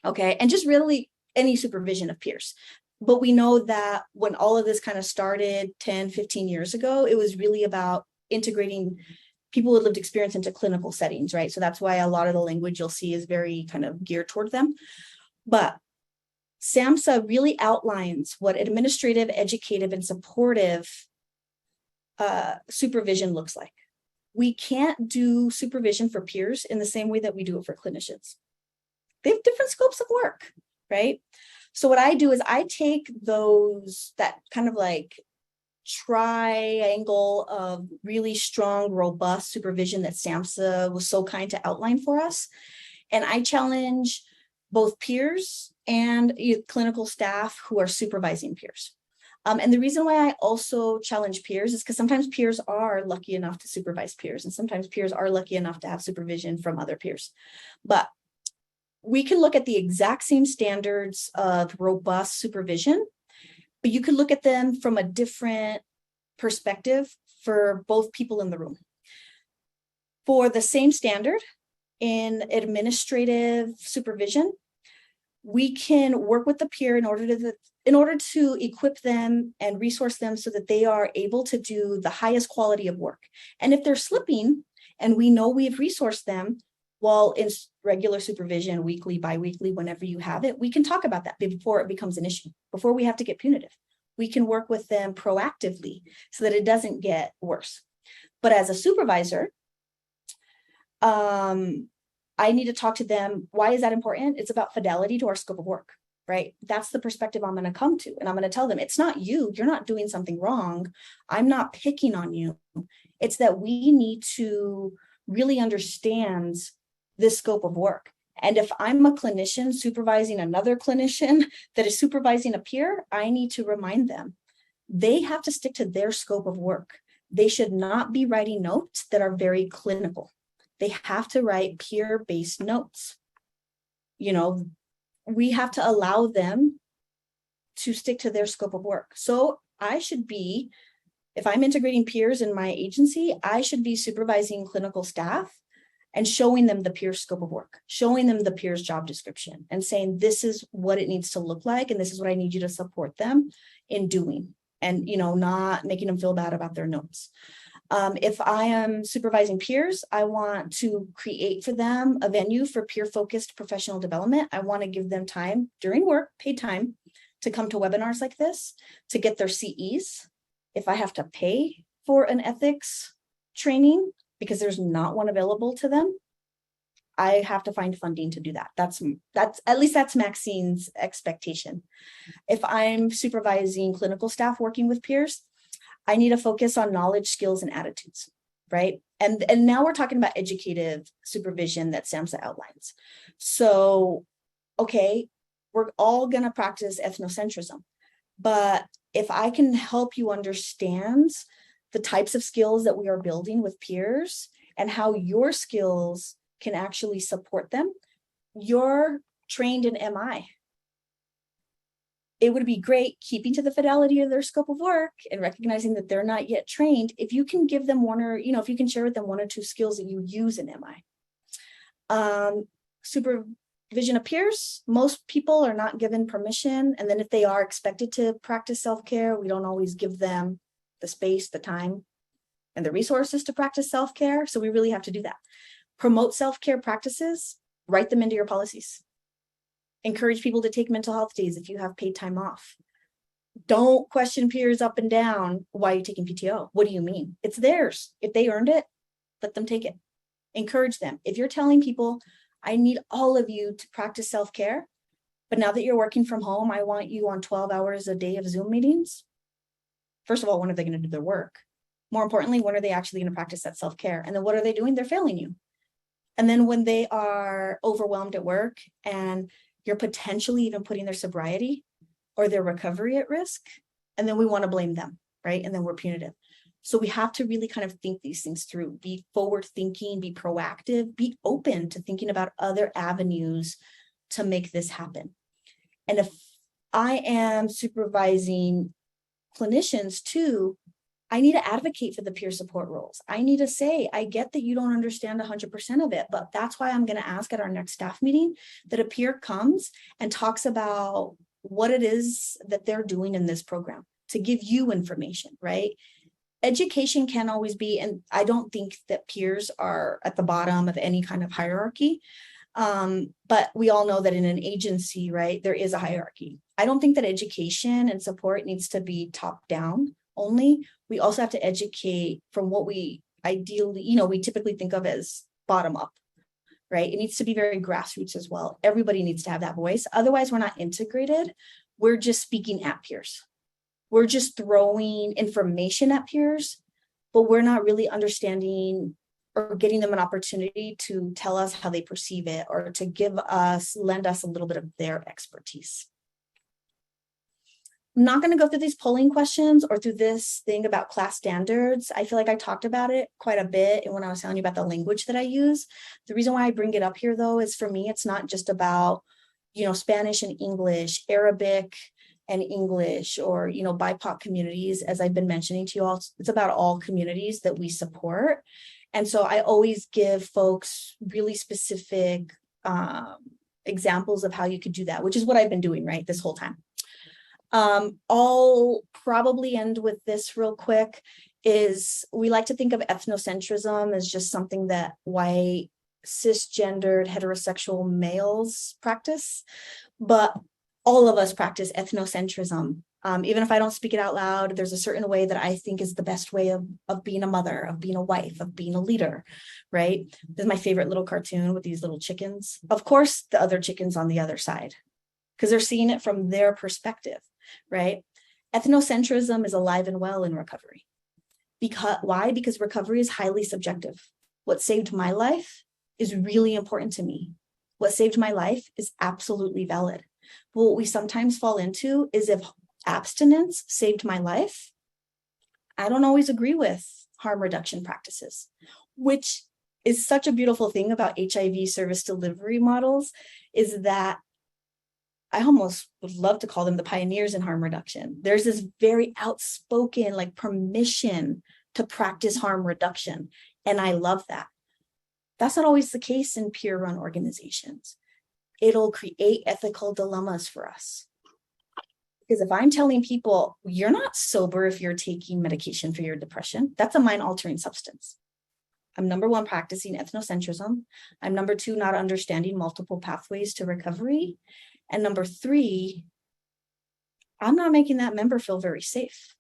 Okay, and just really any supervision of peers. But we know that when all of this kind of started 10, 15 years ago, it was really about integrating people with lived experience into clinical settings, right? So that's why a lot of the language you'll see is very kind of geared toward them. But SAMHSA really outlines what administrative, educative, and supportive supervision looks like. We can't do supervision for peers in the same way that we do it for clinicians. They have different scopes of work, right? So what I do is I take that kind of like triangle of really strong, robust supervision that SAMHSA was so kind to outline for us. And I challenge both peers and clinical staff who are supervising peers. And the reason why I also challenge peers is because sometimes peers are lucky enough to supervise peers, and sometimes peers are lucky enough to have supervision from other peers. But we can look at the exact same standards of robust supervision, but you could look at them from a different perspective for both people in the room. For the same standard in administrative supervision, we can work with the peer in order to equip them and resource them so that they are able to do the highest quality of work. And if they're slipping and we know we've resourced them, while in regular supervision, weekly, biweekly, whenever you have it, we can talk about that before it becomes an issue, before we have to get punitive. We can work with them proactively so that it doesn't get worse. But as a supervisor, I need to talk to them. Why is that important? It's about fidelity to our scope of work, right? That's the perspective I'm going to come to. And I'm going to tell them, it's not you. You're not doing something wrong. I'm not picking on you. It's that we need to really understand this scope of work. And if I'm a clinician supervising another clinician that is supervising a peer, I need to remind them they have to stick to their scope of work. They should not be writing notes that are very clinical. They have to write peer-based notes. You know, we have to allow them to stick to their scope of work. So I should be, if I'm integrating peers in my agency, I should be supervising clinical staff and showing them the peer scope of work, showing them the peer's job description and saying, this is what it needs to look like. And this is what I need you to support them in doing, and, you know, not making them feel bad about their notes. If I am supervising peers, I want to create for them a venue for peer-focused professional development. I want to give them time during work, paid time, to come to webinars like this, to get their CEs. If I have to pay for an ethics training, because there's not one available to them, I have to find funding to do that. That's at least that's Maxine's expectation. If I'm supervising clinical staff working with peers, I need to focus on knowledge, skills, and attitudes, right? And now we're talking about educative supervision that SAMHSA outlines. So, okay, we're all gonna practice ethnocentrism, but if I can help you understand the types of skills that we are building with peers and how your skills can actually support them, you're trained in MI. It would be great keeping to the fidelity of their scope of work and recognizing that they're not yet trained. If you can give them if you can share with them one or two skills that you use in MI. Supervision of peers, most people are not given permission. And then if they are expected to practice self-care, we don't always give them the space, the time, and the resources to practice self-care. So we really have to do that. Promote self-care practices, write them into your policies. Encourage people to take mental health days if you have paid time off. Don't question peers up and down. Why are you taking PTO? What do you mean? It's theirs. If they earned it, let them take it. Encourage them. If you're telling people, I need all of you to practice self-care, but now that you're working from home, I want you on 12 hours a day of Zoom meetings. First of all, when are they going to do their work? More importantly, when are they actually going to practice that self-care? And then what are they doing? They're failing you. And then when they are overwhelmed at work and you're potentially even putting their sobriety or their recovery at risk, and then we want to blame them, right? And then we're punitive. So we have to really kind of think these things through, be forward thinking, be proactive, be open to thinking about other avenues to make this happen. And if I am supervising clinicians too, I need to advocate for the peer support roles. I need to say, I get that you don't understand 100% of it, but that's why I'm going to ask at our next staff meeting that a peer comes and talks about what it is that they're doing in this program to give you information, right? Education can always be, and I don't think that peers are at the bottom of any kind of hierarchy. But we all know that in an agency, right, there is a hierarchy. I don't think that education and support needs to be top down only. We also have to educate from what we ideally, we typically think of as bottom up, right? It needs to be very grassroots as well. Everybody needs to have that voice. Otherwise, we're not integrated. We're just speaking at peers. We're just throwing information at peers, but we're not really understanding or getting them an opportunity to tell us how they perceive it or to lend us a little bit of their expertise. I'm not going to go through these polling questions or through this thing about class standards. I feel like I talked about it quite a bit when I was telling you about the language that I use. The reason why I bring it up here, though, is for me, it's not just about, Spanish and English, Arabic and English, or, BIPOC communities, as I've been mentioning to you all. It's about all communities that we support. And so I always give folks really specific examples of how you could do that, which is what I've been doing, right, this whole time. I'll probably end with this real quick, is we like to think of ethnocentrism as just something that white, cisgendered, heterosexual males practice, but all of us practice ethnocentrism. Even if I don't speak it out loud, there's a certain way that I think is the best way of being a mother, of being a wife, of being a leader, right? This is my favorite little cartoon with these little chickens. Of course, the other chickens on the other side, because they're seeing it from their perspective, right? Ethnocentrism is alive and well in recovery. Why? Because recovery is highly subjective. What saved my life is really important to me. What saved my life is absolutely valid. But what we sometimes fall into is, if abstinence saved my life, I don't always agree with harm reduction practices, which is such a beautiful thing about HIV service delivery models, is that I almost would love to call them the pioneers in harm reduction. There's this very outspoken permission to practice harm reduction. And I love that. That's not always the case in peer-run organizations. It'll create ethical dilemmas for us. Because if I'm telling people, you're not sober if you're taking medication for your depression, that's a mind-altering substance. I'm number one, practicing ethnocentrism. I'm number two, not understanding multiple pathways to recovery. And number three, I'm not making that member feel very safe,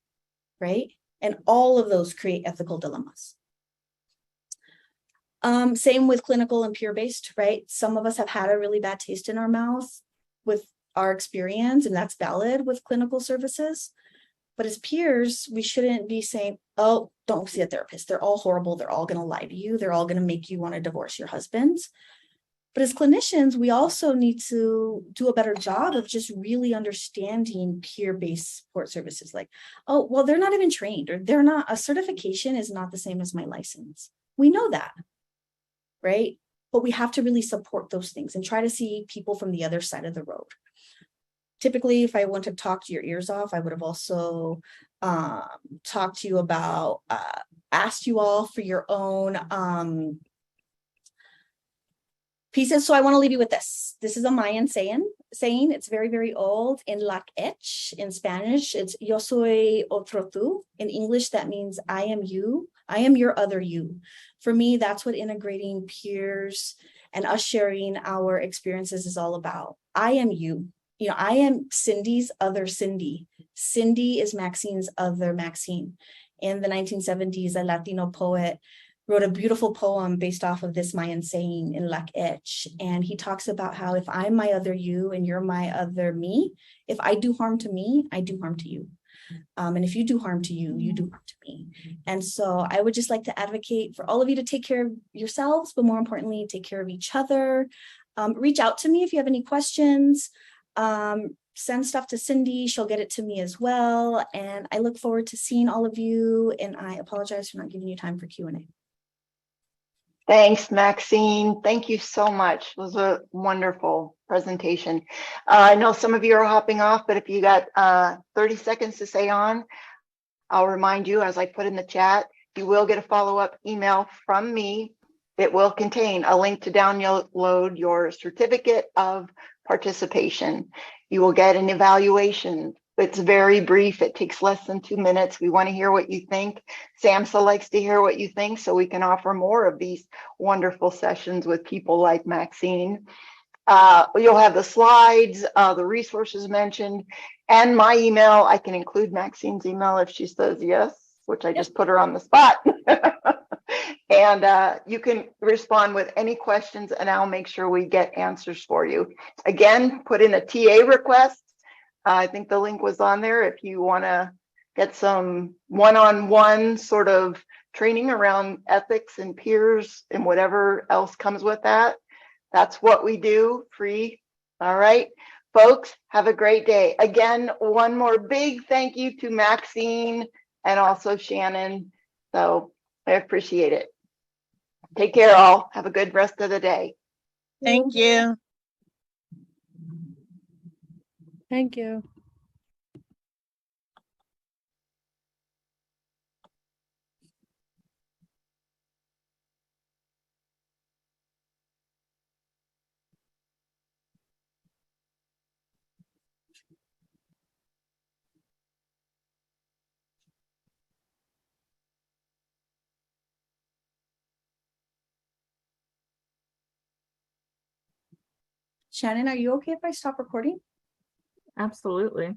right? And all of those create ethical dilemmas. Same with clinical and peer-based, right? Some of us have had a really bad taste in our mouth with our experience, and that's valid with clinical services. But as peers, we shouldn't be saying, oh, don't see a therapist. They're all horrible. They're all going to lie to you. They're all going to make you want to divorce your husbands. But as clinicians, we also need to do a better job of just really understanding peer-based support services. Like, oh, well, they're not even trained, or they're not, a certification is not the same as my license. We know that, right? But we have to really support those things and try to see people from the other side of the road. Typically, if I wouldn't have talked your ears off, I would have also talked to you about, asked you all for your own pieces. So I want to leave you with this. This is a Mayan saying. It's very, very old. In Lak'ech, in Spanish, it's yo soy otro tú. In English, that means I am you. I am your other you. For me, that's what integrating peers and us sharing our experiences is all about. I am you. I am Cindy's other Cindy. Cindy is Maxine's other Maxine. In the 1970s, a Latino poet wrote a beautiful poem based off of this Mayan saying in Lak'ech. And he talks about how if I'm my other you and you're my other me, if I do harm to me, I do harm to you. And if you do harm to you, you do harm to me. And so I would just like to advocate for all of you to take care of yourselves, but more importantly, take care of each other. Reach out to me if you have any questions. Send stuff to Cindy. She'll get it to me as well. And I look forward to seeing all of you. And I apologize for not giving you time for Q&A. Thanks, Maxine. Thank you so much. It was a wonderful presentation. I know some of you are hopping off, but if you got 30 seconds to stay on, I'll remind you, as I put in the chat, you will get a follow-up email from me. It will contain a link to download your certificate of participation. You will get an evaluation. It's very brief. It takes less than 2 minutes. We want to hear what you think. SAMHSA likes to hear what you think so we can offer more of these wonderful sessions with people like Maxine. You'll have the slides, the resources mentioned, and my email. I can include Maxine's email if she says yes, which I just put her on the spot. And you can respond with any questions and I'll make sure we get answers for you. Again, put in a TA request. I think the link was on there if you want to get some one-on-one sort of training around ethics and peers and whatever else comes with that. That's what we do, free. All right, folks, have a great day. Again, one more big thank you to Maxine and also Shannon. So I appreciate it. Take care all. Have a good rest of the day. Thank you. Thank you. Shannon, are you okay if I stop recording? Absolutely.